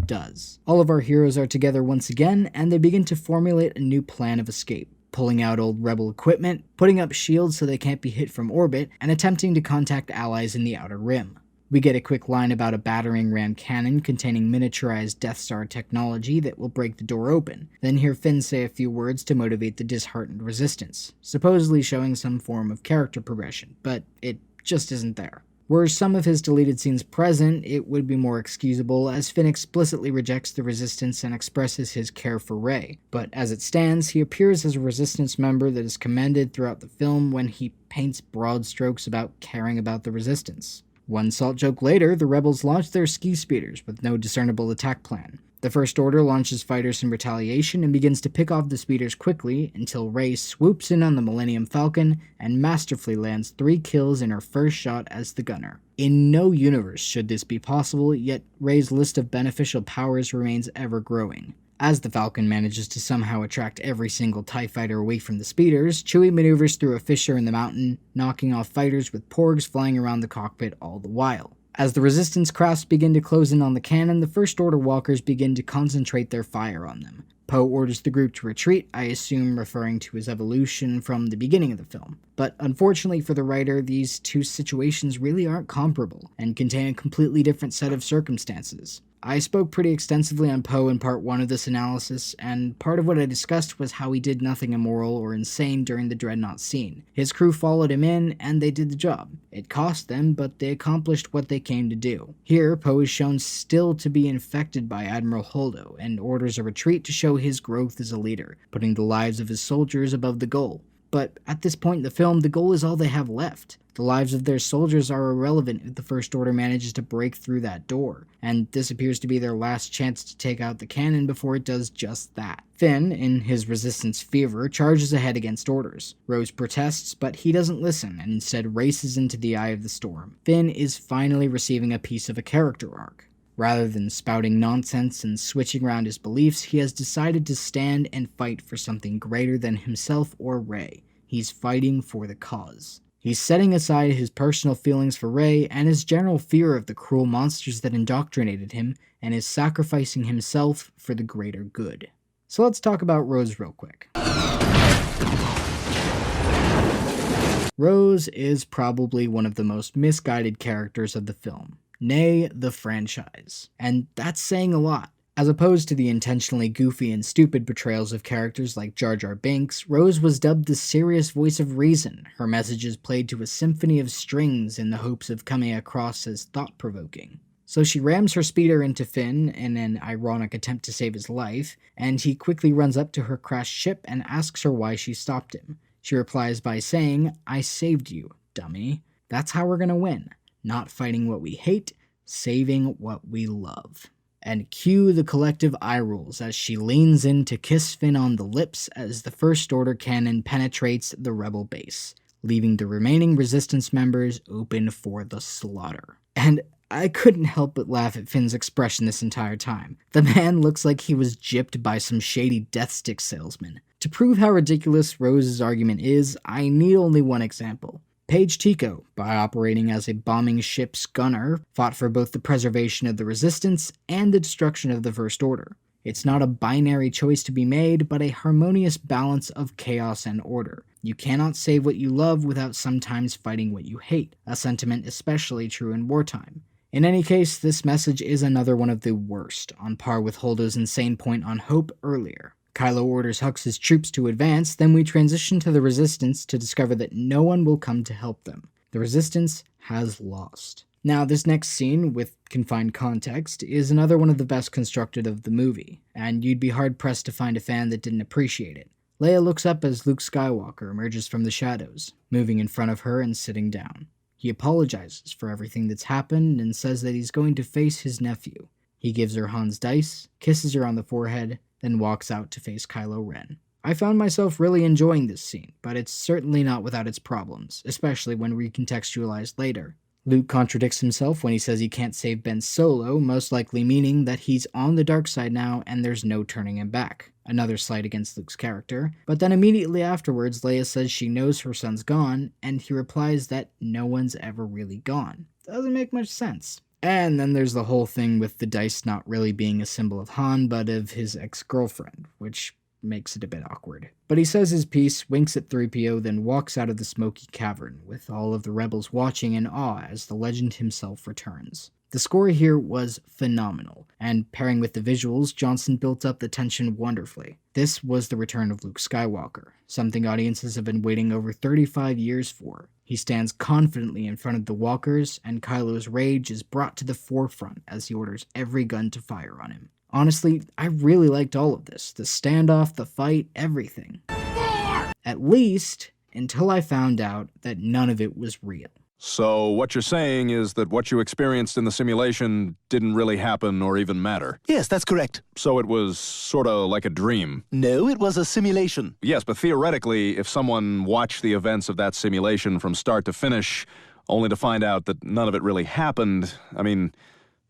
does. All of our heroes are together once again, and they begin to formulate a new plan of escape, pulling out old rebel equipment, putting up shields so they can't be hit from orbit, and attempting to contact allies in the Outer Rim. We get a quick line about a battering ram cannon containing miniaturized Death Star technology that will break the door open, then hear Finn say a few words to motivate the disheartened Resistance, supposedly showing some form of character progression, but it just isn't there. Were some of his deleted scenes present, it would be more excusable, as Finn explicitly rejects the Resistance and expresses his care for Rey. But as it stands, he appears as a Resistance member that is commended throughout the film when he paints broad strokes about caring about the Resistance. One salt joke later, the rebels launch their ski speeders with no discernible attack plan. The First Order launches fighters in retaliation and begins to pick off the speeders quickly until Rey swoops in on the Millennium Falcon and masterfully lands 3 kills in her first shot as the gunner. In no universe should this be possible, yet Rey's list of beneficial powers remains ever growing. As the Falcon manages to somehow attract every single TIE fighter away from the speeders, Chewie maneuvers through a fissure in the mountain, knocking off fighters with porgs flying around the cockpit all the while. As the Resistance crafts begin to close in on the cannon, the First Order walkers begin to concentrate their fire on them. Poe orders the group to retreat, I assume referring to his evolution from the beginning of the film. But unfortunately for the writer, these two situations really aren't comparable, and contain a completely different set of circumstances. I spoke pretty extensively on Poe in part 1 of this analysis, and part of what I discussed was how he did nothing immoral or insane during the Dreadnought scene. His crew followed him in, and they did the job. It cost them, but they accomplished what they came to do. Here, Poe is shown still to be infected by Admiral Holdo, and orders a retreat to show his growth as a leader, putting the lives of his soldiers above the goal. But at this point in the film, the goal is all they have left. The lives of their soldiers are irrelevant if the First Order manages to break through that door, and this appears to be their last chance to take out the cannon before it does just that. Finn, in his resistance fever, charges ahead against orders. Rose protests, but he doesn't listen and instead races into the eye of the storm. Finn is finally receiving a piece of a character arc. Rather than spouting nonsense and switching around his beliefs, he has decided to stand and fight for something greater than himself or Rey. He's fighting for the cause. He's setting aside his personal feelings for Rey and his general fear of the cruel monsters that indoctrinated him, and is sacrificing himself for the greater good. So let's talk about Rose real quick. Rose is probably one of the most misguided characters of the film, nay, the franchise. And that's saying a lot. As opposed to the intentionally goofy and stupid portrayals of characters like Jar Jar Binks, Rose was dubbed the serious voice of reason, her messages played to a symphony of strings in the hopes of coming across as thought-provoking. So she rams her speeder into Finn in an ironic attempt to save his life, and he quickly runs up to her crashed ship and asks her why she stopped him. She replies by saying, "I saved you, dummy. That's how we're gonna win. Not fighting what we hate, saving what we love." And cue the collective eye rolls as she leans in to kiss Finn on the lips as the First Order cannon penetrates the Rebel base, leaving the remaining Resistance members open for the slaughter. And I couldn't help but laugh at Finn's expression this entire time. The man looks like he was gypped by some shady death stick salesman. To prove how ridiculous Rose's argument is, I need only one example. Paige Tico, by operating as a bombing ship's gunner, fought for both the preservation of the Resistance and the destruction of the First Order. It's not a binary choice to be made, but a harmonious balance of chaos and order. You cannot save what you love without sometimes fighting what you hate, a sentiment especially true in wartime. In any case, this message is another one of the worst, on par with Holdo's insane point on hope earlier. Kylo orders Hux's troops to advance, then we transition to the Resistance to discover that no one will come to help them. The Resistance has lost. Now, this next scene, with confined context, is another one of the best constructed of the movie, and you'd be hard-pressed to find a fan that didn't appreciate it. Leia looks up as Luke Skywalker emerges from the shadows, moving in front of her and sitting down. He apologizes for everything that's happened and says that he's going to face his nephew. He gives her Han's dice, kisses her on the forehead, then walks out to face Kylo Ren. I found myself really enjoying this scene, but it's certainly not without its problems, especially when recontextualized later. Luke contradicts himself when he says he can't save Ben Solo, most likely meaning that he's on the dark side now and there's no turning him back. Another slight against Luke's character, but then immediately afterwards Leia says she knows her son's gone, and he replies that no one's ever really gone. Doesn't make much sense. And then there's the whole thing with the dice not really being a symbol of Han, but of his ex-girlfriend, which makes it a bit awkward. But he says his piece, winks at 3PO, then walks out of the smoky cavern, with all of the rebels watching in awe as the legend himself returns. The score here was phenomenal, and pairing with the visuals, Johnson built up the tension wonderfully. This was the return of Luke Skywalker, something audiences have been waiting over 35 years for. He stands confidently in front of the walkers, and Kylo's rage is brought to the forefront as he orders every gun to fire on him. Honestly, I really liked all of this. The standoff, the fight, everything. At least, until I found out that none of it was real. So what you're saying is that what you experienced in the simulation didn't really happen or even matter? Yes, that's correct. So it was sort of like a dream? No, it was a simulation. Yes, but theoretically, if someone watched the events of that simulation from start to finish, only to find out that none of it really happened, I mean,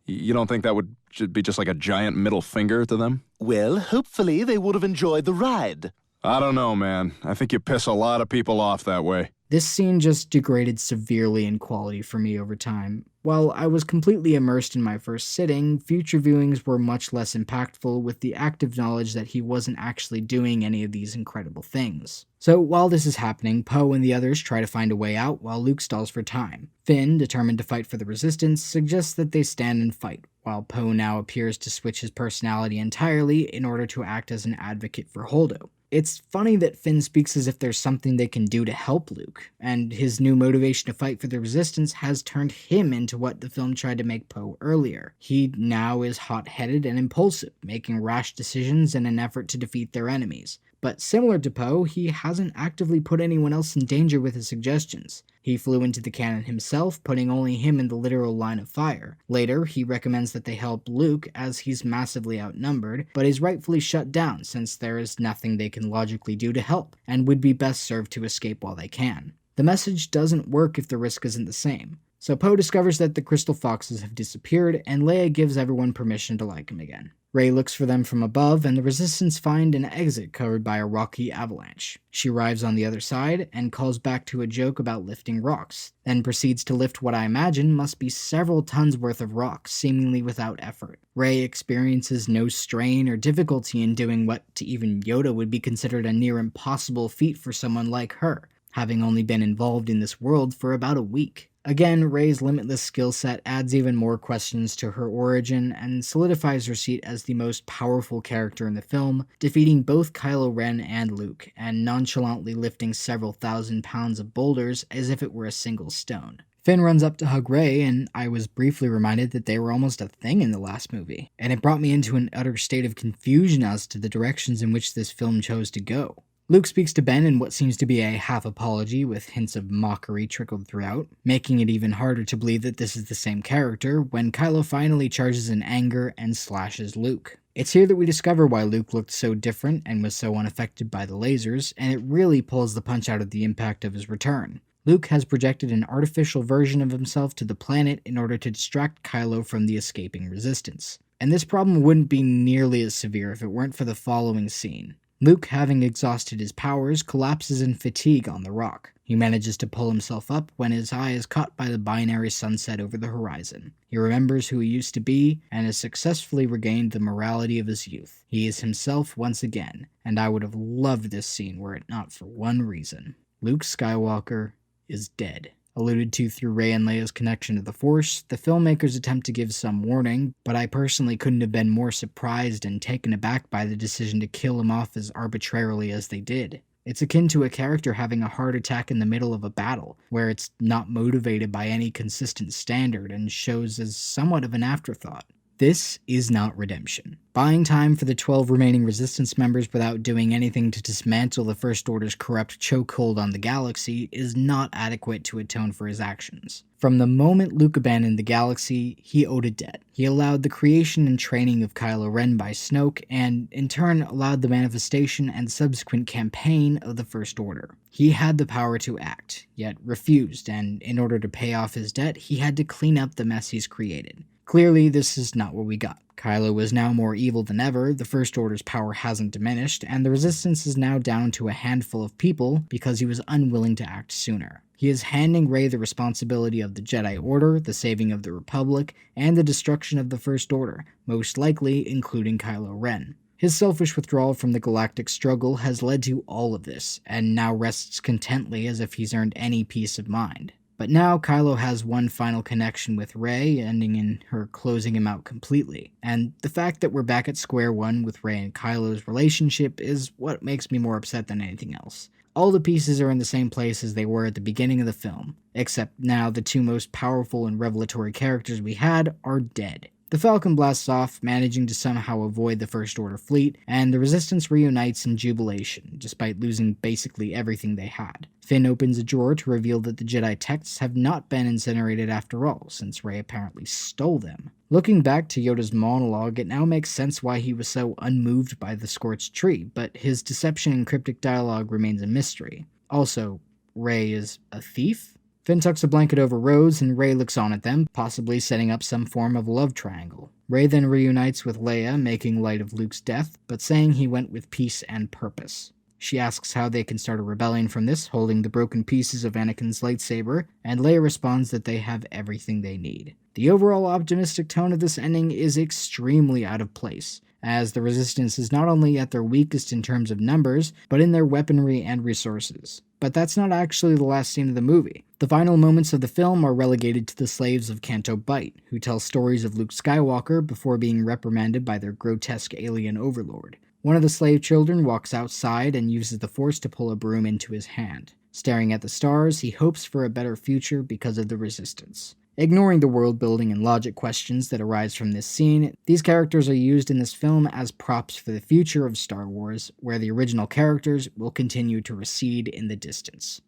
you don't think that would be just like a giant middle finger to them? Well, hopefully they would have enjoyed the ride. I don't know, man. I think you piss a lot of people off that way. This scene just degraded severely in quality for me over time. While I was completely immersed in my first sitting, future viewings were much less impactful with the active knowledge that he wasn't actually doing any of these incredible things. So while this is happening, Poe and the others try to find a way out while Luke stalls for time. Finn, determined to fight for the Resistance, suggests that they stand and fight, while Poe now appears to switch his personality entirely in order to act as an advocate for Holdo. It's funny that Finn speaks as if there's something they can do to help Luke, and his new motivation to fight for the Resistance has turned him into what the film tried to make Poe earlier. He now is hot-headed and impulsive, making rash decisions in an effort to defeat their enemies. But similar to Poe, he hasn't actively put anyone else in danger with his suggestions. He flew into the cannon himself, putting only him in the literal line of fire. Later, he recommends that they help Luke as he's massively outnumbered, but is rightfully shut down since there is nothing they can logically do to help, and would be best served to escape while they can. The message doesn't work if the risk isn't the same. So Poe discovers that the Crystal Foxes have disappeared, and Leia gives everyone permission to like him again. Rey looks for them from above, and the Resistance find an exit covered by a rocky avalanche. She arrives on the other side, and calls back to a joke about lifting rocks, then proceeds to lift what I imagine must be several tons worth of rocks, seemingly without effort. Rey experiences no strain or difficulty in doing what to even Yoda would be considered a near impossible feat for someone like her, having only been involved in this world for about a week. Again, Rey's limitless skill set adds even more questions to her origin and solidifies her seat as the most powerful character in the film, defeating both Kylo Ren and Luke, and nonchalantly lifting several thousand pounds of boulders as if it were a single stone. Finn runs up to hug Rey, and I was briefly reminded that they were almost a thing in the last movie, and it brought me into an utter state of confusion as to the directions in which this film chose to go. Luke speaks to Ben in what seems to be a half-apology with hints of mockery trickled throughout, making it even harder to believe that this is the same character when Kylo finally charges in anger and slashes Luke. It's here that we discover why Luke looked so different and was so unaffected by the lasers, and it really pulls the punch out of the impact of his return. Luke has projected an artificial version of himself to the planet in order to distract Kylo from the escaping Resistance. And this problem wouldn't be nearly as severe if it weren't for the following scene. Luke, having exhausted his powers, collapses in fatigue on the rock. He manages to pull himself up when his eye is caught by the binary sunset over the horizon. He remembers who he used to be, and has successfully regained the morality of his youth. He is himself once again, and I would have loved this scene were it not for one reason. Luke Skywalker is dead. Alluded to through Rey and Leia's connection to the Force, the filmmakers attempt to give some warning, but I personally couldn't have been more surprised and taken aback by the decision to kill him off as arbitrarily as they did. It's akin to a character having a heart attack in the middle of a battle, where it's not motivated by any consistent standard and shows as somewhat of an afterthought. This is not redemption. Buying time for the 12 remaining Resistance members without doing anything to dismantle the First Order's corrupt chokehold on the galaxy is not adequate to atone for his actions. From the moment Luke abandoned the galaxy, he owed a debt. He allowed the creation and training of Kylo Ren by Snoke, and in turn allowed the manifestation and subsequent campaign of the First Order. He had the power to act, yet refused, and in order to pay off his debt, he had to clean up the mess he's created. Clearly, this is not what we got. Kylo is now more evil than ever, the First Order's power hasn't diminished, and the Resistance is now down to a handful of people because he was unwilling to act sooner. He is handing Rey the responsibility of the Jedi Order, the saving of the Republic, and the destruction of the First Order, most likely including Kylo Ren. His selfish withdrawal from the galactic struggle has led to all of this, and now rests contently as if he's earned any peace of mind. But now Kylo has one final connection with Rey, ending in her closing him out completely. And the fact that we're back at square one with Rey and Kylo's relationship is what makes me more upset than anything else. All the pieces are in the same place as they were at the beginning of the film, except now the two most powerful and revelatory characters we had are dead. The Falcon blasts off, managing to somehow avoid the First Order fleet, and the Resistance reunites in jubilation, despite losing basically everything they had. Finn opens a drawer to reveal that the Jedi texts have not been incinerated after all, since Rey apparently stole them. Looking back to Yoda's monologue, it now makes sense why he was so unmoved by the scorched tree, but his deception and cryptic dialogue remains a mystery. Also, Rey is a thief? Finn tucks a blanket over Rose, and Rey looks on at them, possibly setting up some form of love triangle. Rey then reunites with Leia, making light of Luke's death, but saying he went with peace and purpose. She asks how they can start a rebellion from this, holding the broken pieces of Anakin's lightsaber, and Leia responds that they have everything they need. The overall optimistic tone of this ending is extremely out of place, as the Resistance is not only at their weakest in terms of numbers, but in their weaponry and resources. But that's not actually the last scene of the movie. The final moments of the film are relegated to the slaves of Canto Bight, who tell stories of Luke Skywalker before being reprimanded by their grotesque alien overlord. One of the slave children walks outside and uses the Force to pull a broom into his hand. Staring at the stars, he hopes for a better future because of the Resistance. Ignoring the world building and logic questions that arise from this scene, these characters are used in this film as props for the future of Star Wars, where the original characters will continue to recede in the distance.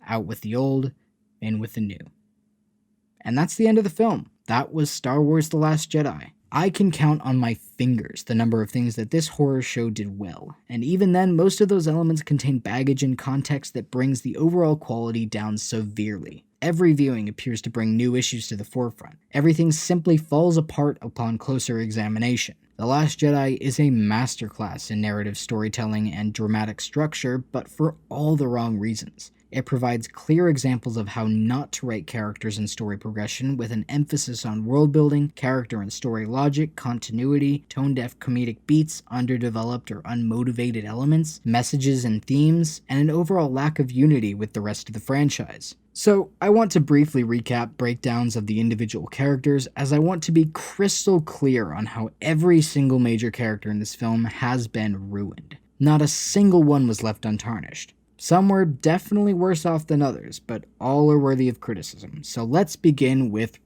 Out with the old, in with the new. And that's the end of the film. That was Star Wars: The Last Jedi. I can count on my fingers the number of things that this horror show did well, and even then, most of those elements contain baggage and context that brings the overall quality down severely. Every viewing appears to bring new issues to the forefront. Everything simply falls apart upon closer examination. The Last Jedi is a masterclass in narrative storytelling and dramatic structure, but for all the wrong reasons. It provides clear examples of how not to write characters and story progression, with an emphasis on world building, character and story logic, continuity, tone-deaf comedic beats, underdeveloped or unmotivated elements, messages and themes, and an overall lack of unity with the rest of the franchise. So, I want to briefly recap breakdowns of the individual characters, as I want to be crystal clear on how every single major character in this film has been ruined. Not a single one was left untarnished. Some were definitely worse off than others, but all are worthy of criticism. So let's begin with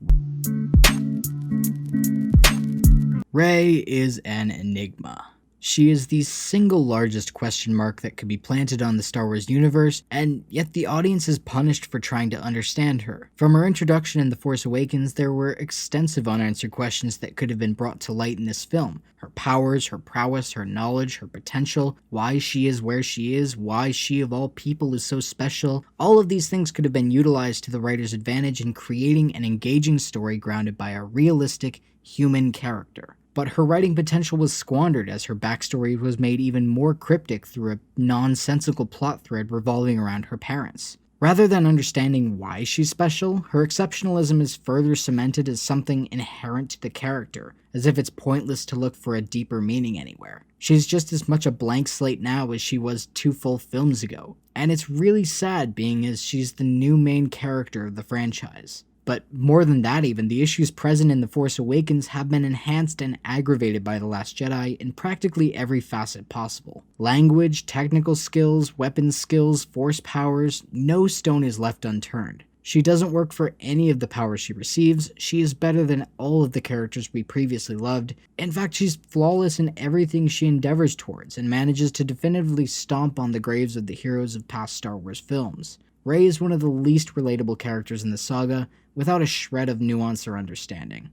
Rey is an enigma. She is the single largest question mark that could be planted on the Star Wars universe, and yet the audience is punished for trying to understand her. From her introduction in The Force Awakens, there were extensive unanswered questions that could have been brought to light in this film. Her powers, her prowess, her knowledge, her potential, why she is where she is, why she of all people is so special. All of these things could have been utilized to the writer's advantage in creating an engaging story grounded by a realistic, human character. But her writing potential was squandered as her backstory was made even more cryptic through a nonsensical plot thread revolving around her parents. Rather than understanding why she's special, her exceptionalism is further cemented as something inherent to the character, as if it's pointless to look for a deeper meaning anywhere. She's just as much a blank slate now as she was 2 full films ago, and it's really sad being as she's the new main character of the franchise. But more than that even, the issues present in The Force Awakens have been enhanced and aggravated by The Last Jedi in practically every facet possible. Language, technical skills, weapons skills, force powers, no stone is left unturned. She doesn't work for any of the powers she receives. She is better than all of the characters we previously loved. In fact, she's flawless in everything she endeavors towards and manages to definitively stomp on the graves of the heroes of past Star Wars films. Rey is one of the least relatable characters in the saga, without a shred of nuance or understanding.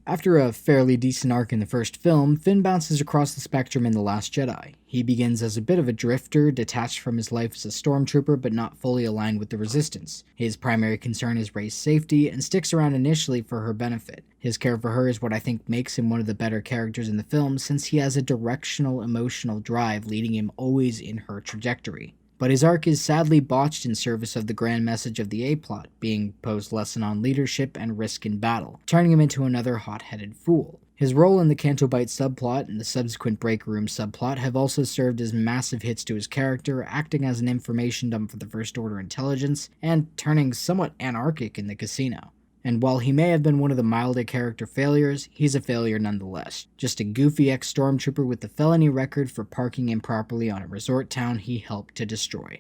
After a fairly decent arc in the first film, Finn bounces across the spectrum in The Last Jedi. He begins as a bit of a drifter, detached from his life as a stormtrooper but not fully aligned with the Resistance. His primary concern is Rey's safety, and sticks around initially for her benefit. His care for her is what I think makes him one of the better characters in the film, since he has a directional emotional drive leading him always in her trajectory. But his arc is sadly botched in service of the grand message of the A-plot, being Poe's lesson on leadership and risk in battle, turning him into another hot-headed fool. His role in the Canto Bight subplot and the subsequent Break Room subplot have also served as massive hits to his character, acting as an information dump for the First Order intelligence, and turning somewhat anarchic in the casino. And while he may have been one of the milder character failures, he's a failure nonetheless. Just a goofy ex-stormtrooper with a felony record for parking improperly on a resort town he helped to destroy.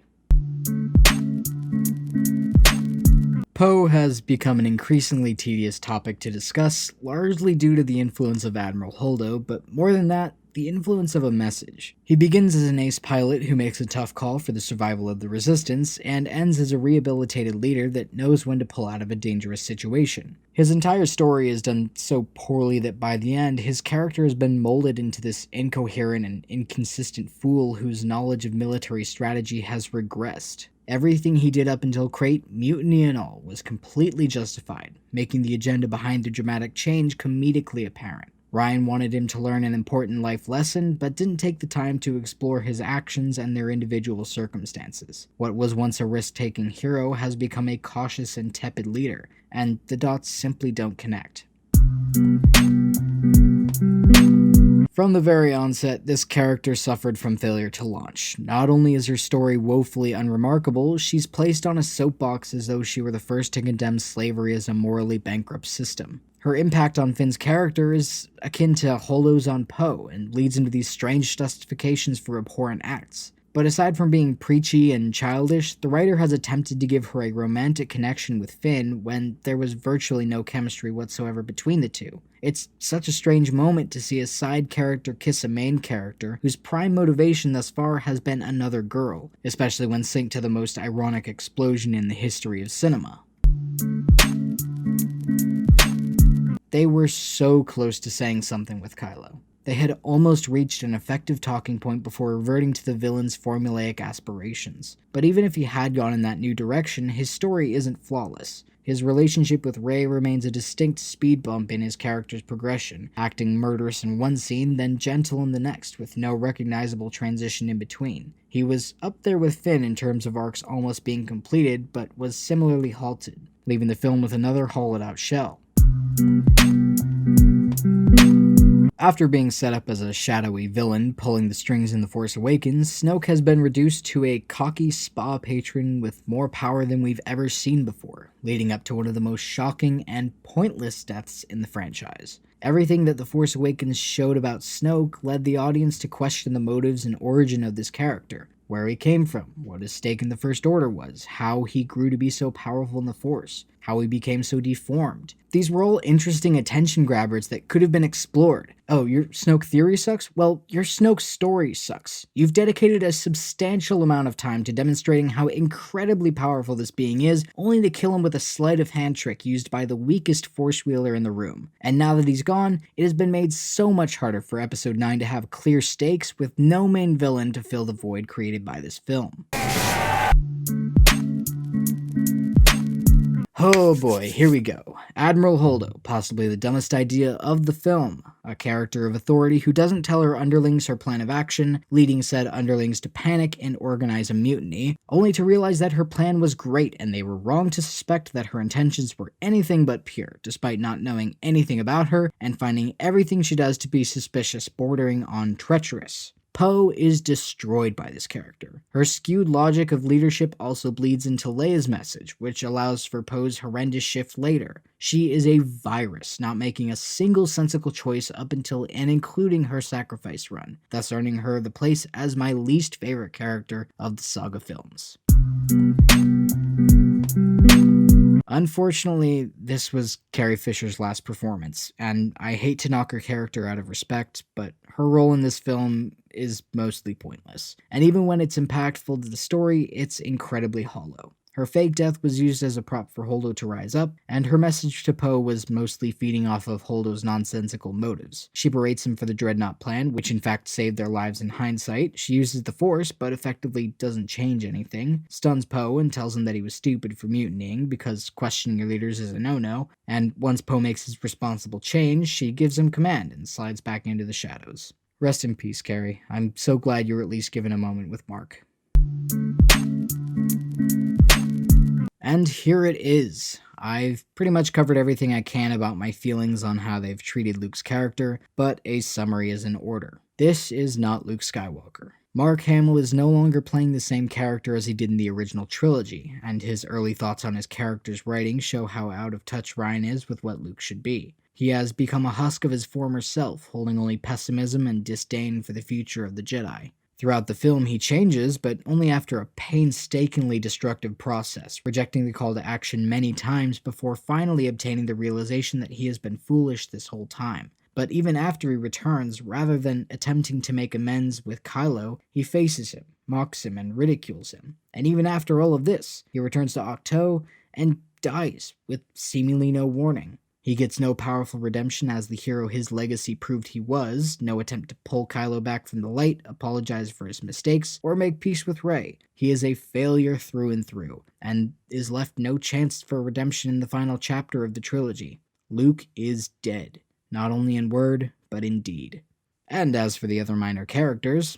Poe has become an increasingly tedious topic to discuss, largely due to the influence of Admiral Holdo, but more than that, the influence of a message. He begins as an ace pilot who makes a tough call for the survival of the Resistance, and ends as a rehabilitated leader that knows when to pull out of a dangerous situation. His entire story is done so poorly that by the end, his character has been molded into this incoherent and inconsistent fool whose knowledge of military strategy has regressed. Everything he did up until Crait, Mutiny and all, was completely justified, making the agenda behind the dramatic change comedically apparent. Rian wanted him to learn an important life lesson, but didn't take the time to explore his actions and their individual circumstances. What was once a risk-taking hero has become a cautious and tepid leader, and the dots simply don't connect. From the very onset, this character suffered from failure to launch. Not only is her story woefully unremarkable, she's placed on a soapbox as though she were the first to condemn slavery as a morally bankrupt system. Her impact on Finn's character is akin to Holdo's on Poe, and leads into these strange justifications for abhorrent acts. But aside from being preachy and childish, the writer has attempted to give her a romantic connection with Finn when there was virtually no chemistry whatsoever between the two. It's such a strange moment to see a side character kiss a main character whose prime motivation thus far has been another girl, especially when synced to the most ironic explosion in the history of cinema. They were so close to saying something with Kylo. They had almost reached an effective talking point before reverting to the villain's formulaic aspirations. But even if he had gone in that new direction, his story isn't flawless. His relationship with Rey remains a distinct speed bump in his character's progression, acting murderous in one scene, then gentle in the next, with no recognizable transition in between. He was up there with Finn in terms of arcs almost being completed, but was similarly halted, leaving the film with another hollowed-out shell. After being set up as a shadowy villain pulling the strings in The Force Awakens, Snoke has been reduced to a cocky spa patron with more power than we've ever seen before, leading up to one of the most shocking and pointless deaths in the franchise. Everything that The Force Awakens showed about Snoke led the audience to question the motives and origin of this character, where he came from, what his stake in the First Order was, how he grew to be so powerful in the Force, how he became so deformed. These were all interesting attention grabbers that could have been explored. Oh, your Snoke theory sucks? Well, your Snoke story sucks. You've dedicated a substantial amount of time to demonstrating how incredibly powerful this being is, only to kill him with a sleight of hand trick used by the weakest Force wielder in the room. And now that he's gone, it has been made so much harder for Episode 9 to have clear stakes with no main villain to fill the void created by this film. Oh boy, here we go. Admiral Holdo, possibly the dumbest idea of the film. A character of authority who doesn't tell her underlings her plan of action, leading said underlings to panic and organize a mutiny, only to realize that her plan was great and they were wrong to suspect that her intentions were anything but pure, despite not knowing anything about her and finding everything she does to be suspicious, bordering on treacherous. Poe is destroyed by this character. Her skewed logic of leadership also bleeds into Leia's message, which allows for Poe's horrendous shift later. She is a virus, not making a single sensible choice up until and including her sacrifice run, thus earning her the place as my least favorite character of the saga films. Unfortunately, this was Carrie Fisher's last performance, and I hate to knock her character out of respect, but her role in this film is mostly pointless. And even when it's impactful to the story, it's incredibly hollow. Her fake death was used as a prop for Holdo to rise up, and her message to Poe was mostly feeding off of Holdo's nonsensical motives. She berates him for the Dreadnought plan, which in fact saved their lives in hindsight. She uses the Force, but effectively doesn't change anything. Stuns Poe and tells him that he was stupid for mutinying, because questioning your leaders is a no-no. And once Poe makes his responsible change, she gives him command and slides back into the shadows. Rest in peace, Carrie. I'm so glad you were at least given a moment with Mark. And here it is. I've pretty much covered everything I can about my feelings on how they've treated Luke's character, but a summary is in order. This is not Luke Skywalker. Mark Hamill is no longer playing the same character as he did in the original trilogy, and his early thoughts on his character's writing show how out of touch Rian is with what Luke should be. He has become a husk of his former self, holding only pessimism and disdain for the future of the Jedi. Throughout the film, he changes, but only after a painstakingly destructive process, rejecting the call to action many times before finally obtaining the realization that he has been foolish this whole time. But even after he returns, rather than attempting to make amends with Kylo, he faces him, mocks him, and ridicules him. And even after all of this, he returns to Ahch-To and dies, with seemingly no warning. He gets no powerful redemption as the hero his legacy proved he was, no attempt to pull Kylo back from the light, apologize for his mistakes, or make peace with Rey. He is a failure through and through, and is left no chance for redemption in the final chapter of the trilogy. Luke is dead. not only in word, but in deed. And as for the other minor characters,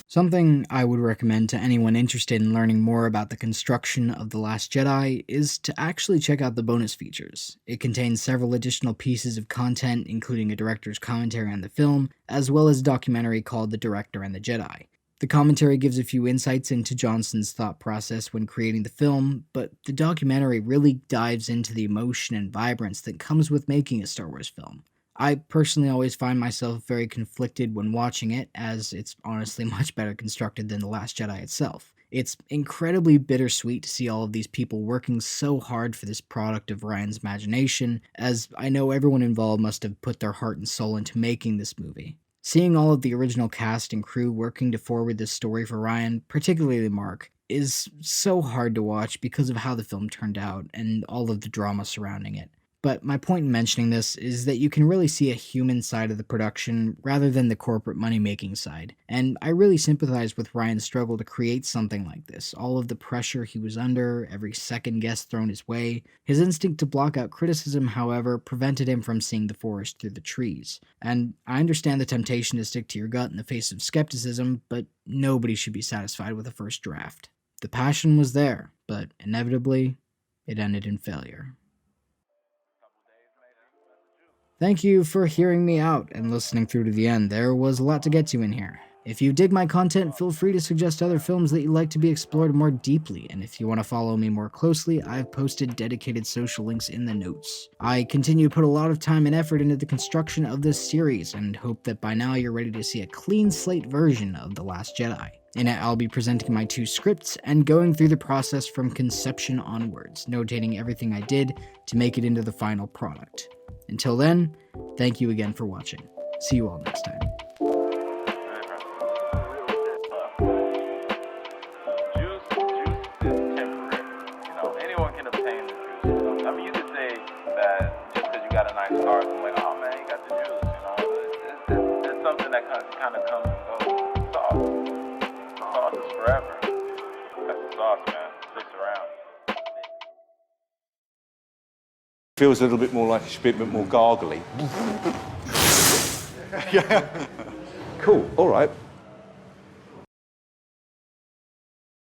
something I would recommend to anyone interested in learning more about the construction of The Last Jedi is to actually check out the bonus features. It contains several additional pieces of content, including a director's commentary on the film, as well as a documentary called The Director and the Jedi. The commentary gives a few insights into Johnson's thought process when creating the film, but the documentary really dives into the emotion and vibrance that comes with making a Star Wars film. I personally always find myself very conflicted when watching it, as it's honestly much better constructed than The Last Jedi itself. It's incredibly bittersweet to see all of these people working so hard for this product of Ryan's imagination, as I know everyone involved must have put their heart and soul into making this movie. Seeing all of the original cast and crew working to forward this story for Ryan, particularly Mark, is so hard to watch because of how the film turned out and all of the drama surrounding it. But my point in mentioning this is that you can really see a human side of the production rather than the corporate money-making side, and I really sympathize with Ryan's struggle to create something like this, all of the pressure he was under, every second guess thrown his way. His instinct to block out criticism, however, prevented him from seeing the forest through the trees. And I understand the temptation to stick to your gut in the face of skepticism, but nobody should be satisfied with a first draft. The passion was there, but inevitably, it ended in failure. Thank you for hearing me out and listening through to the end. There was a lot to get to in here. If you dig my content, feel free to suggest other films that you'd like to be explored more deeply, and if you want to follow me more closely, I've posted dedicated social links in the notes. I continue to put a lot of time and effort into the construction of this series, and hope that by now you're ready to see a clean slate version of The Last Jedi. In it, I'll be presenting my 2 scripts and going through the process from conception onwards, notating everything I did to make it into the final product. Until then, thank you again for watching. See you all next time. Juice is temporary. You know, anyone can obtain the juice. I mean, you could say that just because you got a nice car, I'm like, oh man, you got the juice. You know, it's something that kind of comes and goes. Sauce is forever. That's the sauce, man. Sticks around. Feels a little bit more like a bit more gargly. Cool, all right.